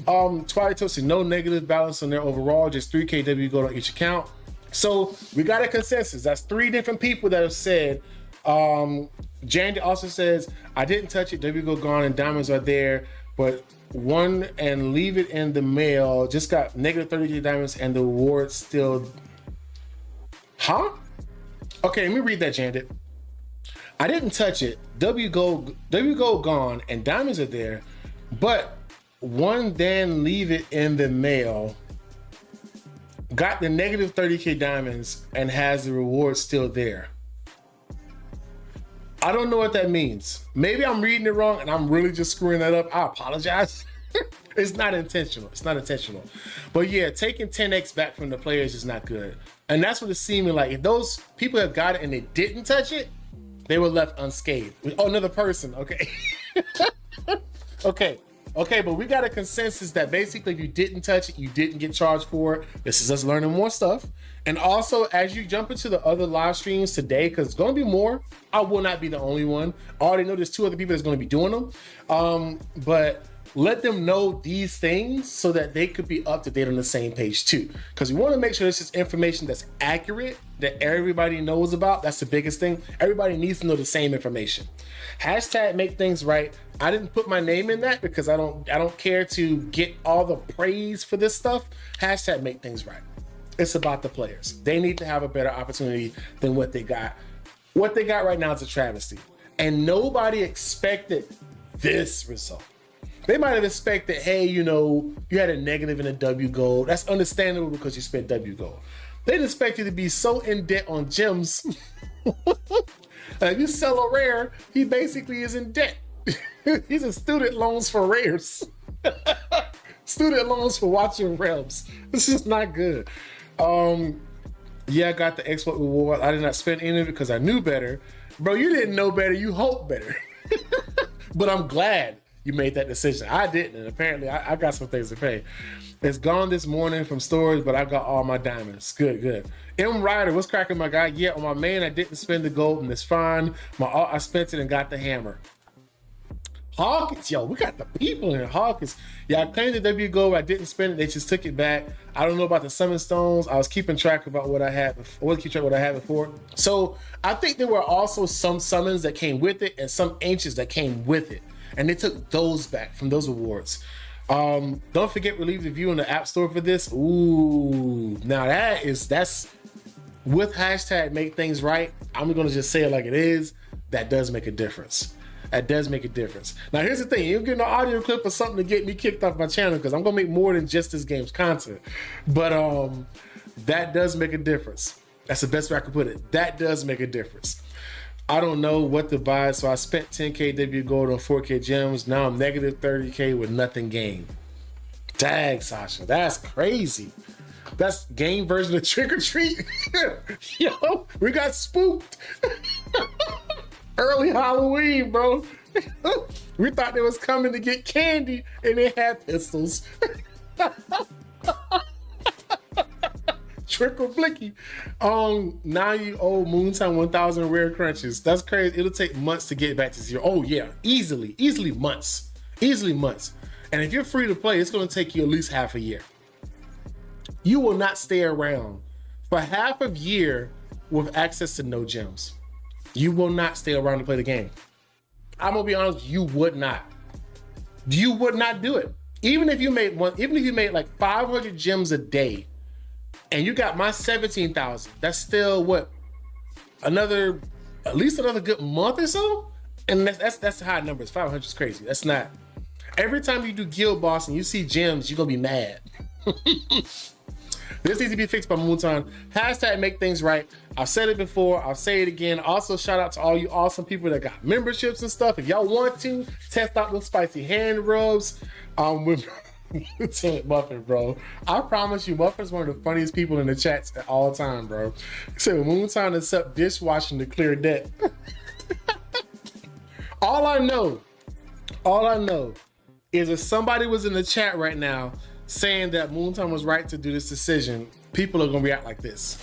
Twilight Toasted, no negative balance on there overall, just 3K W gold on each account. So we got a consensus. That's 3 different people that have said. Jandy also says, I didn't touch it, W gold gone and diamonds are there, but one and leave it in the mail. Just got negative 30K diamonds and the reward still. Huh? Okay, let me read that, Jandy. I didn't touch it. W gold gone and diamonds are there, but one then leave it in the mail. Got the negative 30K diamonds and has the reward still there. I don't know what that means. Maybe I'm reading it wrong and I'm really just screwing that up. I apologize. It's not intentional. It's not intentional. But yeah, taking 10x back from the players is not good. And that's what it's seeming like. If those people have got it and they didn't touch it, they were left unscathed. Oh, another person. Okay. Okay, but we got a consensus that basically if you didn't touch it, you didn't get charged for it. This is us learning more stuff. And also, as you jump into the other live streams today, because it's going to be more, I will not be the only one. I already know there's 2 other people that's going to be doing them. But let them know these things so that they could be up to date on the same page too. Because we want to make sure this is information that's accurate, that everybody knows about. That's the biggest thing. Everybody needs to know the same information. Hashtag make things right. I didn't put my name in that because I don't care to get all the praise for this stuff. Hashtag make things right. It's about the players. They need to have a better opportunity than what they got. What they got right now is a travesty. And nobody expected this result. They might have expected, hey, you know, you had a negative in a W gold. That's understandable because you spent W gold. They didn't expect you to be so in debt on gems. If you sell a rare, he basically is in debt. He's in student loans for rares. Student loans for watching realms. This is not good. Yeah, I got the export reward. I did not spend any of it because I knew better. Bro, you didn't know better. You hoped better. But I'm glad you made that decision. I didn't, and apparently I got some things to pay. It's gone this morning from storage, but I got all my diamonds. Good. M Ryder, what's cracking, my guy? Yeah, on my main, I didn't spend the gold, and it's fine. I spent it and got the hammer. Hawkins, yo, we got the people in Hawkins. Yeah, I claimed the W gold. I didn't spend it. They just took it back. I don't know about the summon stones. I was keeping track about what I had. I wasn't keeping track of what I had before. So I think there were also some summons that came with it and some ancients that came with it, and they took those back from those awards. Don't forget, leave the review in the App Store for this. Ooh, now that's with hashtag make things right. I'm gonna just say it like it is. That does make a difference. That does make a difference. Now here's the thing, you're getting an audio clip or something to get me kicked off my channel because I'm gonna make more than just this game's content. But that does make a difference. That's the best way I can put it. That does make a difference. I don't know what to buy, so I spent 10K W gold on 4K gems. Now I'm negative 30K with nothing gained. Dang, Sasha, that's crazy. That's game version of Trick or Treat. Yo, we got spooked. Early Halloween, bro. We thought they was coming to get candy and they had pistols. Trickle Blicky. Now you owe Moonton 1,000 rare crunches. That's crazy. It'll take months to get back to zero. Oh yeah, easily months. Easily months. And if you're free to play, it's gonna take you at least half a year. You will not stay around for half a year with access to no gems. You will not stay around to play the game. I'm gonna be honest, you would not. You would not do it. Even if you made like 500 gems a day, and you got my 17,000, that's still what? At least another good month or so? And that's high numbers. 500 is crazy. That's not. Every time you do Guild Boss and you see gems, you're gonna be mad. This needs to be fixed by Moonton. Hashtag make things right. I've said it before, I'll say it again. Also, shout out to all you awesome people that got memberships and stuff. If y'all want to test out those spicy hand rubs with Lieutenant Muffin, bro. I promise you, Muffin's one of the funniest people in the chats at all time, bro. So Moonton is up dishwashing to clear debt. All I know is if somebody was in the chat right now saying that Moonton was right to do this decision, people are gonna react like this.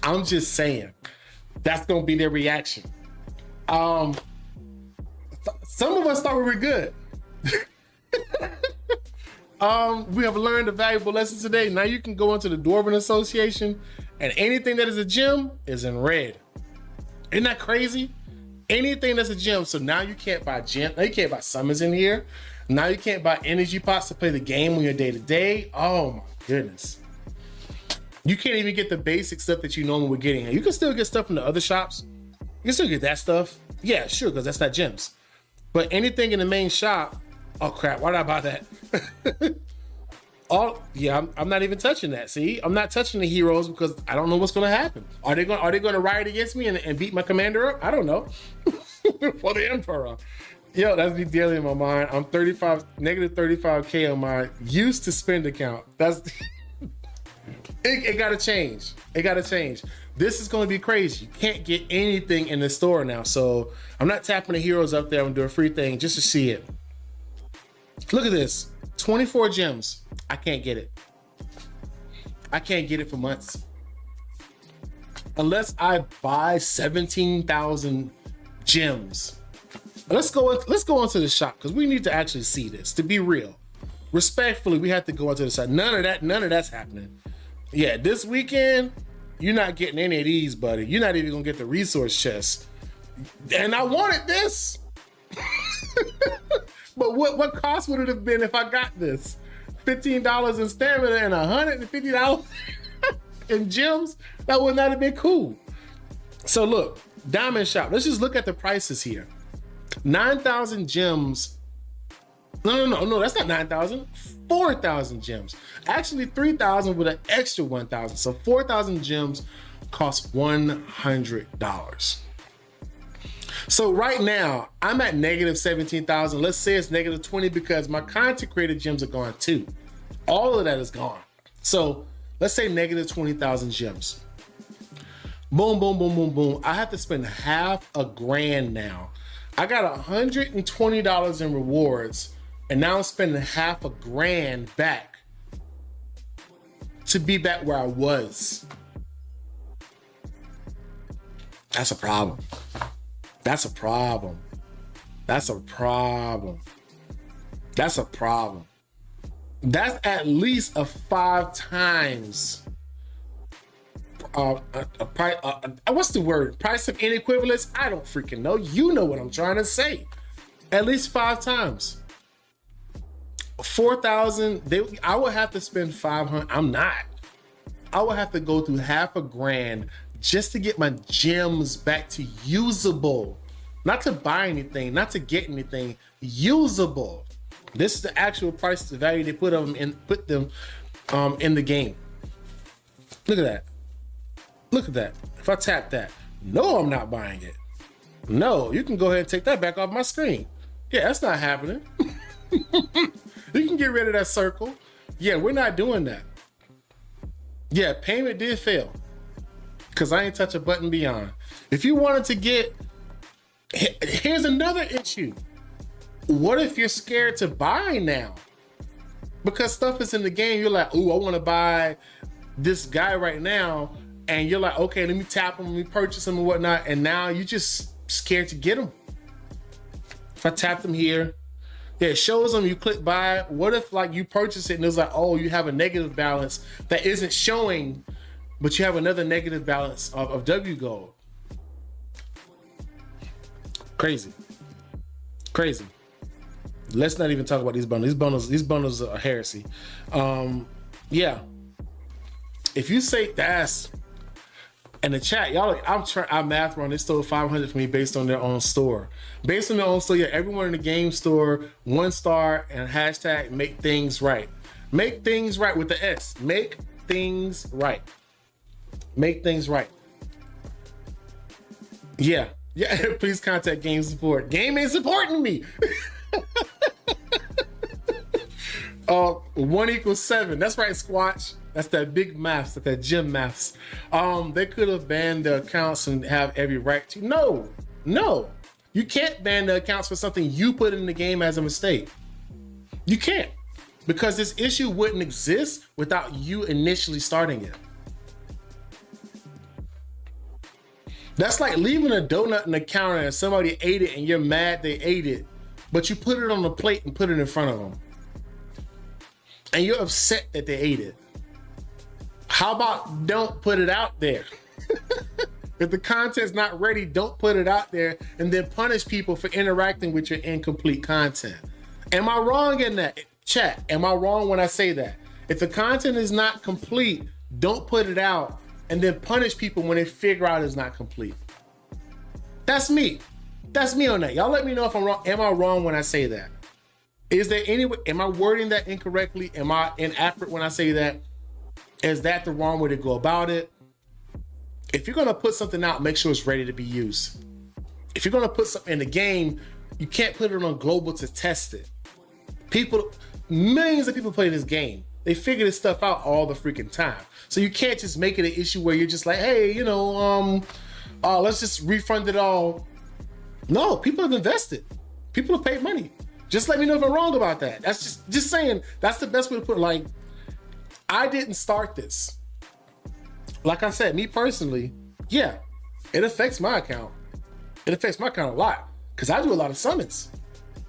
I'm just saying, that's gonna be their reaction. Some of us thought we were good. We have learned a valuable lesson today. Now you can go into the Dwarven Association and anything that is a gem is in red. Isn't that crazy? Anything that's a gem. So now you can't buy gem. Now you can't buy summons in here. Now you can't buy energy pots to play the game on your day-to-day. Oh my goodness. You can't even get the basic stuff that you normally would get in here. You can still get stuff from the other shops. You can still get that stuff. Yeah, sure, because that's not gems. But anything in the main shop, oh crap, why did I buy that? I'm not even touching that. See, I'm not touching the heroes because I don't know what's going to happen. Are they going to riot against me and beat my commander up? I don't know. For the Emperor. Yo, that's me daily in my mind. I'm negative 35K on my used to spend account. That's it got to change. It got to change. This is going to be crazy. You can't get anything in the store now. So I'm not tapping the heroes up there and do a free thing just to see it. Look at this. 24 gems. I can't get it. I can't get it for months. Unless I buy 17,000 gems. Let's go into the shop because we need to actually see this. To be real. Respectfully, we have to go into the shop. None of that's happening. Yeah, this weekend, you're not getting any of these, buddy. You're not even gonna get the resource chest. And I wanted this. But what cost would it have been if I got this? $15 in stamina and $150 in gems? That would not have been cool. So look, Diamond Shop. Let's just look at the prices here. 9,000 gems. No, that's not 9,000. 4,000 gems. Actually 3,000 with an extra 1,000. So 4,000 gems cost $100. So right now I'm at negative 17,000. Let's say it's negative 20 because my content creator gems are gone too. All of that is gone. So let's say negative 20,000 gems. Boom, boom, boom, boom, boom. I have to spend half a grand now. I got $120 in rewards, and now I'm spending half a grand back to be back where I was. That's a problem. That's a problem. That's a problem. That's a problem. That's at least a 5 times what's the word? Price of inequivalence? I don't freaking know. You know what I'm trying to say. At least 5 times. 4,000. I would have to spend 500. I'm not. I would have to go through half a grand just to get my gems back to usable. Not to buy anything, not to get anything. Usable. This is the actual price to value they put them in the game. Look at that. Look at that. If I tap that, no, I'm not buying it. No, you can go ahead and take that back off my screen. Yeah, that's not happening. You can get rid of that circle. Yeah, we're not doing that. Yeah, payment did fail because I ain't touch a button beyond. If you wanted to get, here's another issue. What if you're scared to buy now? Because stuff is in the game, you're like, ooh, I want to buy this guy right now. And you're like, okay, let me tap him, let me purchase him and whatnot. And now you're just scared to get him. If I tap them here, yeah, it shows them, you click buy. What if like you purchase it and it's like, oh, you have a negative balance that isn't showing, but you have another negative balance of W gold. Crazy. Crazy. Let's not even talk about these bundles. These bundles are heresy. Yeah. If you say that's in the chat, y'all, I'm math wrong. They stole 500 from me based on their own store. Based on their own store, yeah, everyone in the game store, 1 star and hashtag make things right. Make things right with the S. Make things right. Make things right. Yeah. Yeah, please contact game support. Game ain't supporting me. 1 equals 7. That's right, Squatch. That's that big maths, that gym maths. They could have banned the accounts and have every right to. No. You can't ban the accounts for something you put in the game as a mistake. You can't. Because this issue wouldn't exist without you initially starting it. That's like leaving a donut in the counter and somebody ate it and you're mad they ate it, but you put it on the plate and put it in front of them. And you're upset that they ate it. How about don't put it out there? If the content's not ready, don't put it out there and then punish people for interacting with your incomplete content. Am I wrong in that? Chat, am I wrong when I say that? If the content is not complete, don't put it out and then punish people when they figure out it's not complete. That's me. That's me on that. Y'all let me know if I'm wrong. Am I wrong when I say that? Is there any way, am I wording that incorrectly? Am I inaccurate when I say that? Is that the wrong way to go about it? If you're gonna put something out, make sure it's ready to be used. If you're gonna put something in the game, you can't put it on global to test it. Millions of people play this game. They figure this stuff out all the freaking time. So you can't just make it an issue where you're just like, hey, let's just refund it all. No, people have invested. People have paid money. Just let me know if I'm wrong about that. That's just saying, that's the best way to put it. Like, I didn't start this. Like I said, me personally, yeah, it affects my account. It affects my account a lot because I do a lot of summons.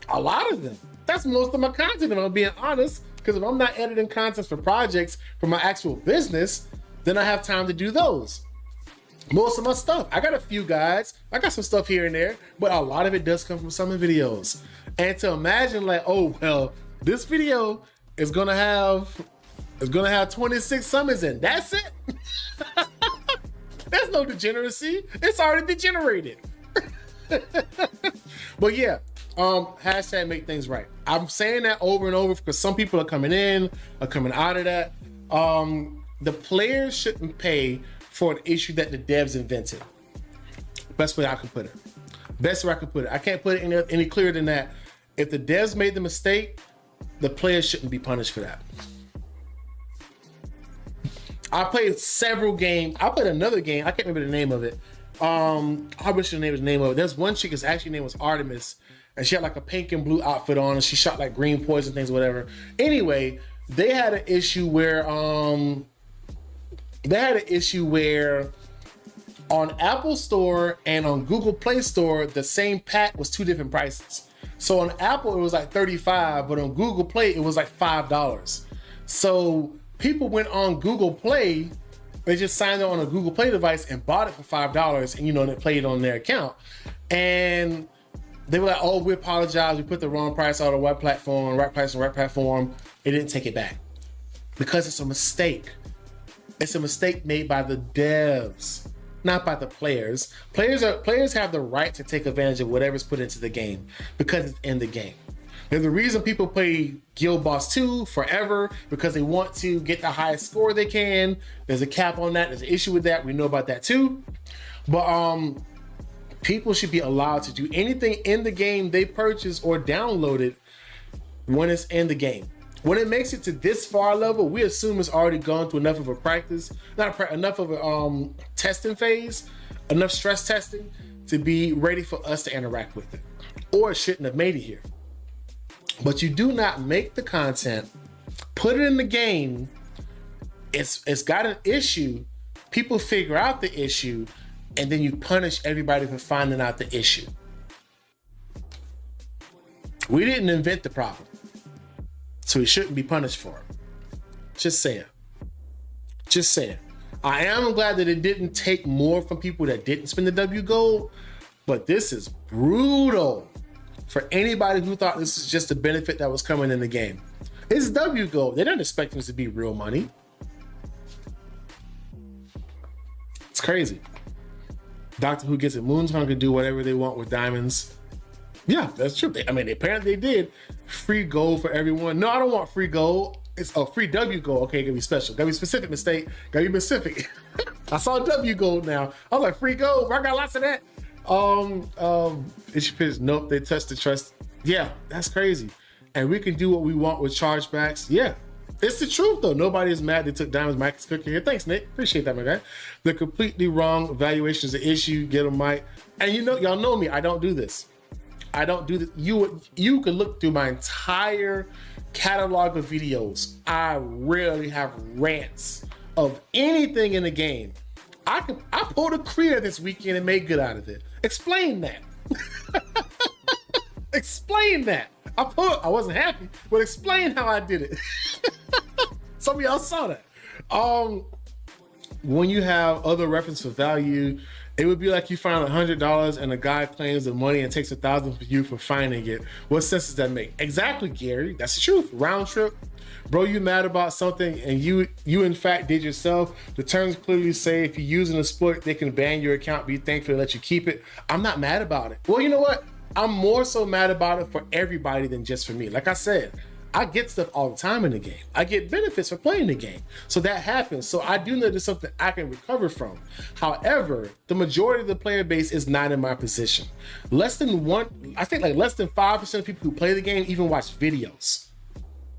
A lot of them. That's most of my content, if I'm being honest, because if I'm not editing content for projects for my actual business, then I have time to do those. Most of my stuff, I got a few guides, I got some stuff here and there, but a lot of it does come from summon videos. And to imagine like, oh, well, this video is gonna have 26 summons in, that's it? There's no degeneracy, it's already degenerated. But yeah, hashtag make things right. I'm saying that over and over because some people are coming in, are coming out of that. The players shouldn't pay for an issue that the devs invented. Best way I can put it. Best way I can put it. I can't put it any clearer than that. If the devs made the mistake, the players shouldn't be punished for that. I played several games. I played another game. I can't remember the name of it. I wish the name of it. There's one chick, his actual name was Artemis, and she had like a pink and blue outfit on, and she shot like green poison things, whatever. Anyway, they had an issue where on Apple Store and on Google Play Store, the same pack was 2 different prices. So on Apple it was like $35, but on Google Play it was like $5. So people went on Google Play, they just signed up on a Google Play device and bought it for $5, and they played it on their account. And they were like, oh, we apologize, we put the wrong price on the right platform, right price on the right platform. They didn't take it back because it's a mistake. It's a mistake made by the devs, not by the players. Players have the right to take advantage of whatever's put into the game because it's in the game. There's the reason people play Guild Boss 2 forever, because they want to get the highest score they can. There's a cap on that. There's an issue with that. We know about that too. But people should be allowed to do anything in the game they purchase or downloaded when it's in the game. When it makes it to this far level, we assume it's already gone through enough of a practice, enough of a testing phase, enough stress testing to be ready for us to interact with it. Or it shouldn't have made it here. but you do not make the content, put it in the game. It's got an issue. People figure out the issue, and then you punish everybody for finding out the issue. We didn't invent the problem, so we shouldn't be punished for it. Just saying. Just saying. I am glad that it didn't take more from people that didn't spend the W gold, but this is brutal for anybody who thought this is just a benefit that was coming in the game. It's W gold. They don't expect this to be real money. It's crazy. Doctor Who gets it. Moonton can do whatever they want with diamonds. Yeah, that's true. I mean, apparently they did. Free gold for everyone. No, I don't want free gold. It's a free W gold. Okay, gotta be special. Gotta be specific, mistake. Gotta be specific. I saw W gold now. I was like, free gold. I got lots of that. Issue pitch. Nope, they touched the trust. Yeah, that's crazy. And we can do what we want with chargebacks. Yeah. It's the truth though. Nobody is mad they took Diamond's Mike's cookie here. Thanks, Nick. Appreciate that, my guy. The completely wrong valuation is an issue. Get them, Mike. And you know, y'all know me. I don't do this. I don't do this. You can look through my entire catalog of videos. I rarely have rants of anything in the game. I pulled a career this weekend and made good out of it. Explain that. Explain that. I wasn't happy, but explain how I did it. Some of y'all saw that. When you have other reference for value, it would be like you find $100 and a guy claims the money and takes $1,000 for you for finding it. What sense does that make? Exactly, Gary. That's the truth. Round trip. Bro, you mad about something and you in fact did yourself. The terms clearly say if you use an exploit, they can ban your account. Be thankful to let you keep it. I'm not mad about it. Well, you know what? I'm more so mad about it for everybody than just for me. Like I said, I get stuff all the time in the game. I get benefits for playing the game. So that happens. So I do know there's something I can recover from. However, the majority of the player base is not in my position. I think like less than 5% of people who play the game even watch videos.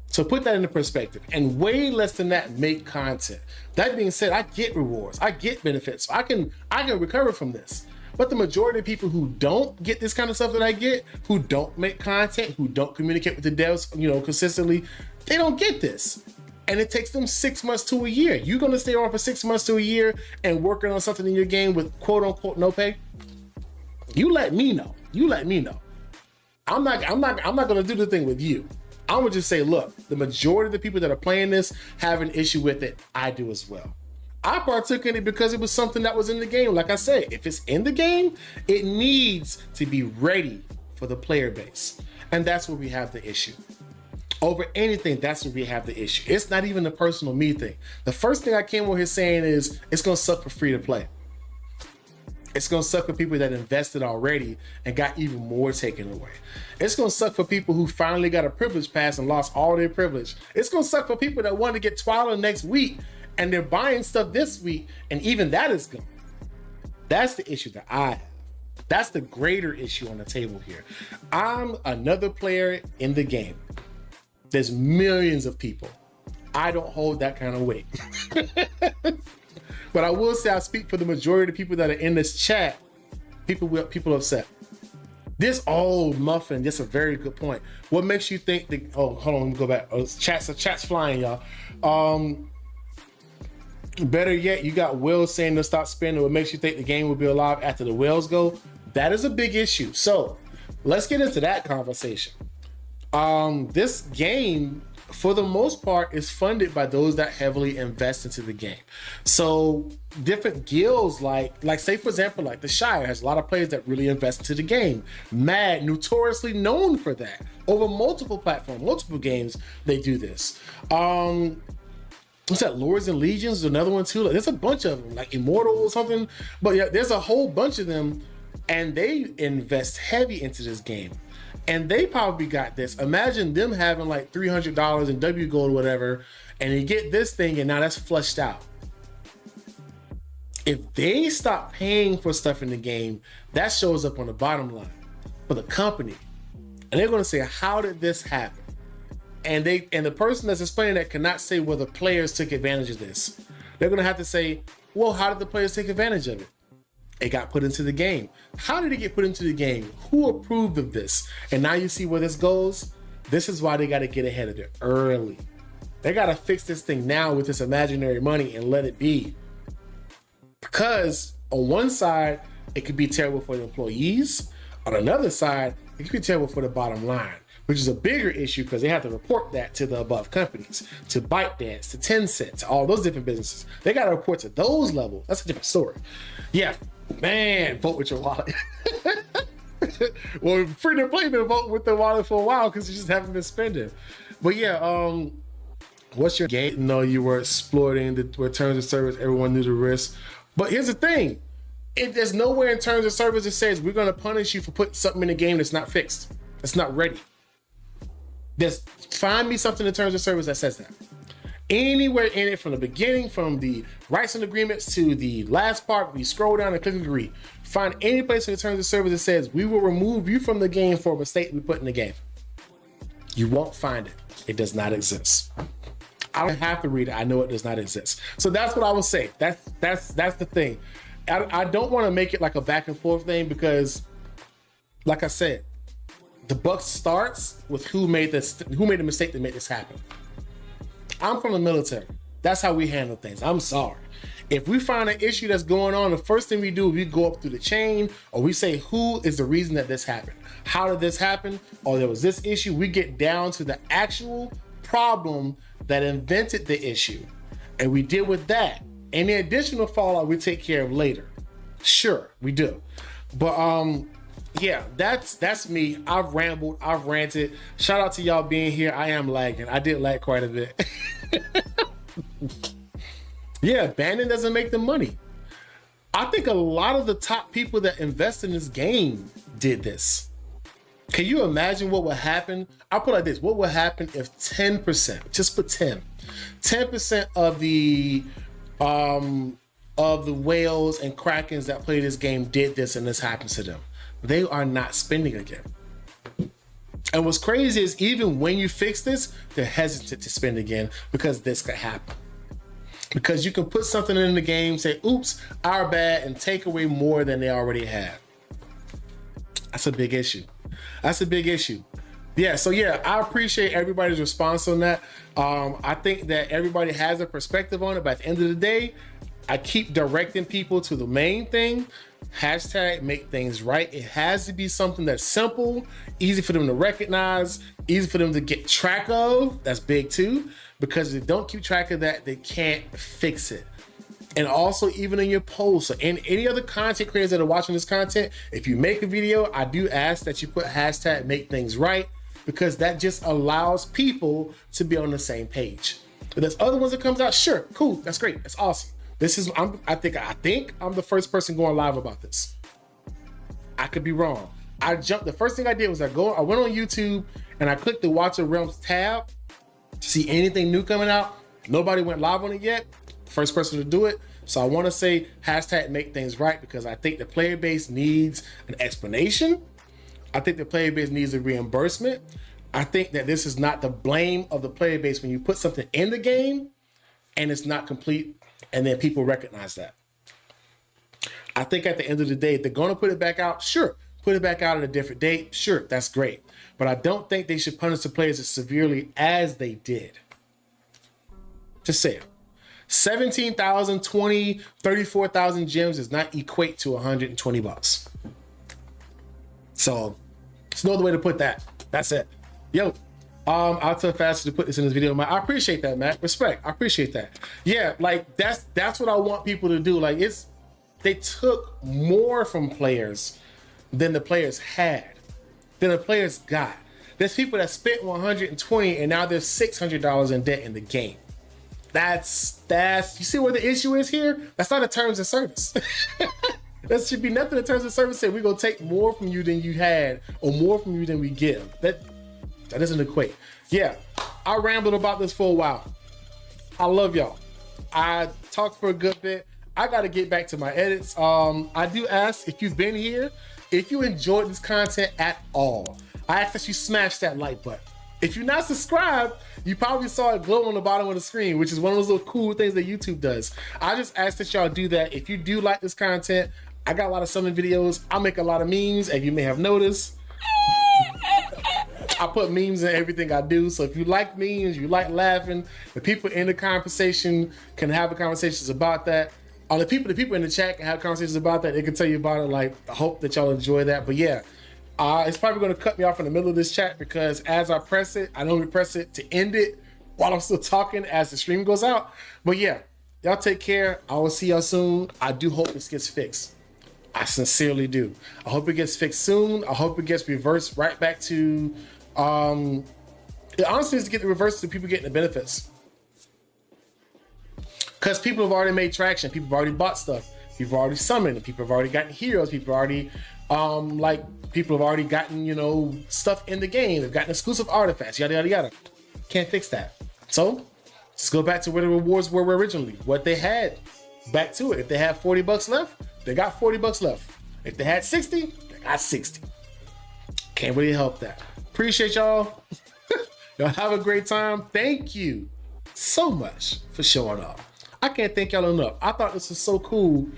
So put that into perspective. And way less than that make content. That being said, I get rewards. I get benefits. So I can recover from this. But the majority of people who don't get this kind of stuff that I get, who don't make content, who don't communicate with the devs, consistently, they don't get this. And it takes them 6 months to a year. You're gonna stay on for 6 months to a year and working on something in your game with quote unquote no pay? You let me know. You let me know. I'm not gonna do the thing with you. I'm gonna just say, look, the majority of the people that are playing this have an issue with it. I do as well. I partook in it because it was something that was in the game. Like I said, if it's in the game, it needs to be ready for the player base. And that's where we have the issue. Over anything, that's where we have the issue. It's not even a personal me thing. The first thing I came over here saying is, it's gonna suck for free to play. It's gonna suck for people that invested already and got even more taken away. It's gonna suck for people who finally got a privilege pass and lost all their privilege. It's gonna suck for people that want to get Twilight next week and they're buying stuff this week, and even that is gone. That's the issue that I have. That's the greater issue on the table here. I'm another player in the game. There's millions of people. I don't hold that kind of weight. But I will say I speak for the majority of the people that are in this chat. People upset. This old muffin, that's a very good point. What makes you think that, oh, hold on, let me go back. Oh, chat's flying, y'all. Better yet, you got Will saying to stop spending. What makes you think the game will be alive after the whales go? That is a big issue. So let's get into that conversation. This game, for the most part, is funded by those that heavily invest into the game. So different guilds, like say for example, like the Shire has a lot of players that really invest into the game. Mad, notoriously known for that. Over multiple platforms, multiple games, they do this. What's that? Lords and Legions is another one too. Like, there's a bunch of them, like Immortal or something. But yeah, there's a whole bunch of them, and they invest heavy into this game. And they probably got this. Imagine them having like $300 in W Gold or whatever, and you get this thing, and now that's flushed out. If they stop paying for stuff in the game, that shows up on the bottom line for the company, and they're going to say, "How did this happen?" And the person that's explaining that cannot say whether players took advantage of this. They're going to have to say, "Well, how did the players take advantage of it?" It got put into the game. How did it get put into the game? Who approved of this? And now you see where this goes. This is why they got to get ahead of it early. They got to fix this thing now with this imaginary money and let it be. Because on one side, it could be terrible for the employees. On another side, it could be terrible for the bottom line, which is a bigger issue because they have to report that to the above companies, to ByteDance, to Tencent, to all those different businesses. They got to report to those levels. That's a different story. Yeah, man, vote with your wallet. Well, free to play been voting with the wallet for a while because you just haven't been spending. But yeah, what's your game? No, you were exploiting the terms of service. Everyone knew the risk. But here's the thing. There's nowhere in terms of service that says we're going to punish you for putting something in the game that's not fixed. That's not ready. Find me something in terms of service that says that. Anywhere in it from the beginning, from the rights and agreements to the last part, we scroll down and click agree. Find any place in the terms of service that says we will remove you from the game for a mistake we put in the game. You won't find it. It does not exist. I don't have to read it. I know it does not exist. So that's what I would say. That's the thing. I don't want to make it like a back and forth thing because, like I said, the buck starts with who made the mistake that made this happen. I'm from the military. That's how we handle things. I'm sorry. If we find an issue that's going on, the first thing we do is we go up through the chain, or we say who is the reason that this happened. How did this happen? Or there was this issue. We get down to the actual problem that invented the issue, and we deal with that. Any additional fallout we take care of later. Sure, we do. But yeah, that's me. I've rambled, I've ranted. Shout out to y'all being here. I am lagging. I did lag quite a bit. Yeah, banning doesn't make them money. I think a lot of the top people that invest in this game did this. Can you imagine what would happen? I'll put it like this. What would happen if 10%, just put 10% of the whales and krakens that play this game did this and this happens to them? They are not spending again. And what's crazy is even when you fix this, they're hesitant to spend again because this could happen. Because you can put something in the game, say, oops, our bad, and take away more than they already had. That's a big issue. That's a big issue. Yeah, so yeah, I appreciate everybody's response on that. I think that everybody has a perspective on it, but at the end of the day, I keep directing people to the main thing. Hashtag make things right. It has to be something that's simple, easy for them to recognize, easy for them to get track of. That's big too, because if they don't keep track of that, they can't fix it. And also even in your posts and any other content creators that are watching this content, if you make a video, I do ask that you put hashtag make things right, because that just allows people to be on the same page. If there's other ones that comes out, sure, cool, that's great, that's awesome. This is, I think I'm the first person going live about this. I could be wrong. The first thing I did was I went on YouTube and I clicked the Watch of Realms tab to see anything new coming out. Nobody went live on it yet. First person to do it. So I want to say hashtag make things right, because I think the player base needs an explanation. I think the player base needs a reimbursement. I think that this is not the blame of the player base when you put something in the game and it's not complete, and then people recognize that. I think at the end of the day, if they're going to put it back out, sure, put it back out at a different date. Sure, that's great. But I don't think they should punish the players as severely as they did. Just say it. 17,000, 20, 34,000 gems does not equate to $120. So there's no other way to put that. That's it. Yo, I'll tell Faster to put this in this video. I appreciate that, Matt. Respect. I appreciate that. Yeah, like that's what I want people to do. Like they took more from players than the players had, than the players got. There's people that spent 120 and now there's $600 in debt in the game. That's you see where the issue is here? That's not a terms of service. That should be nothing in terms of service saying we're gonna take more from you than you had or more from you than we give. That doesn't equate. Yeah, I rambled about this for a while. I love y'all. I talked for a good bit. I got to get back to my edits. I do ask if you've been here, if you enjoyed this content at all, I ask that you smash that like button. If you're not subscribed, you probably saw it glow on the bottom of the screen, which is one of those little cool things that YouTube does. I just ask that y'all do that. If you do like this content, I got a lot of summon videos. I make a lot of memes, as you may have noticed. I put memes in everything I do. So if you like memes, you like laughing, the people in the conversation can have conversations about that. The people in the chat can have conversations about that. They can tell you about it. Like, I hope that y'all enjoy that. But yeah, it's probably going to cut me off in the middle of this chat because as I press it, I normally press it to end it while I'm still talking as the stream goes out. But yeah, y'all take care. I will see y'all soon. I do hope this gets fixed. I sincerely do. I hope it gets fixed soon. I hope it gets reversed right back to, it honestly needs to get reversed to people getting the benefits. Because people have already made traction. People have already bought stuff. People have already summoned. People have already gotten heroes. People have already, people have already gotten, you know, stuff in the game. They've gotten exclusive artifacts, yada, yada, yada. Can't fix that. So let's go back to where the rewards were originally, what they had. Back to it. If they had $40 left, they got $40 left. If they had 60, they got 60. Can't really help that. Appreciate y'all. Y'all have a great time. Thank you so much for showing up. I can't thank y'all enough. I thought this was so cool.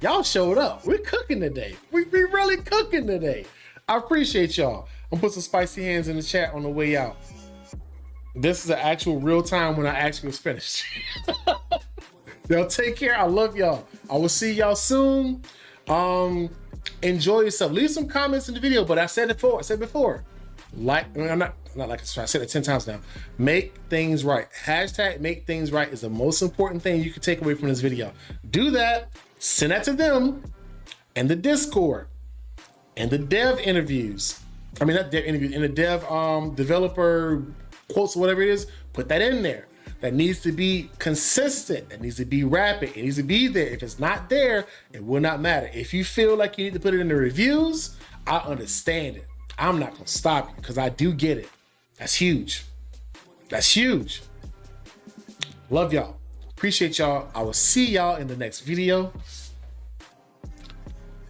Y'all showed up. We're cooking today. We really cooking today. I appreciate y'all. I'm gonna put some spicy hands in the chat on the way out. This is the actual real time when I actually was finished. Y'all take care. I love y'all. I will see y'all soon. Enjoy yourself. Leave some comments in the video, but I said it before. Like, I'm not like I said it 10 times now. Make things right. Hashtag make things right is the most important thing you can take away from this video. Do that. Send that to them and the Discord and the dev interviews. I mean, not dev interviews, in the dev developer quotes or whatever it is. Put that in there. That needs to be consistent. That needs to be rapid. It needs to be there. If it's not there, it will not matter. If you feel like you need to put it in the reviews, I understand it. I'm not gonna stop you because I do get it. That's huge. That's huge. Love y'all. Appreciate y'all. I will see y'all in the next video.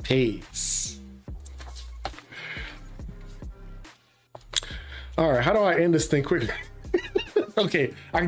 Peace. All right, how do I end this thing quickly? Okay,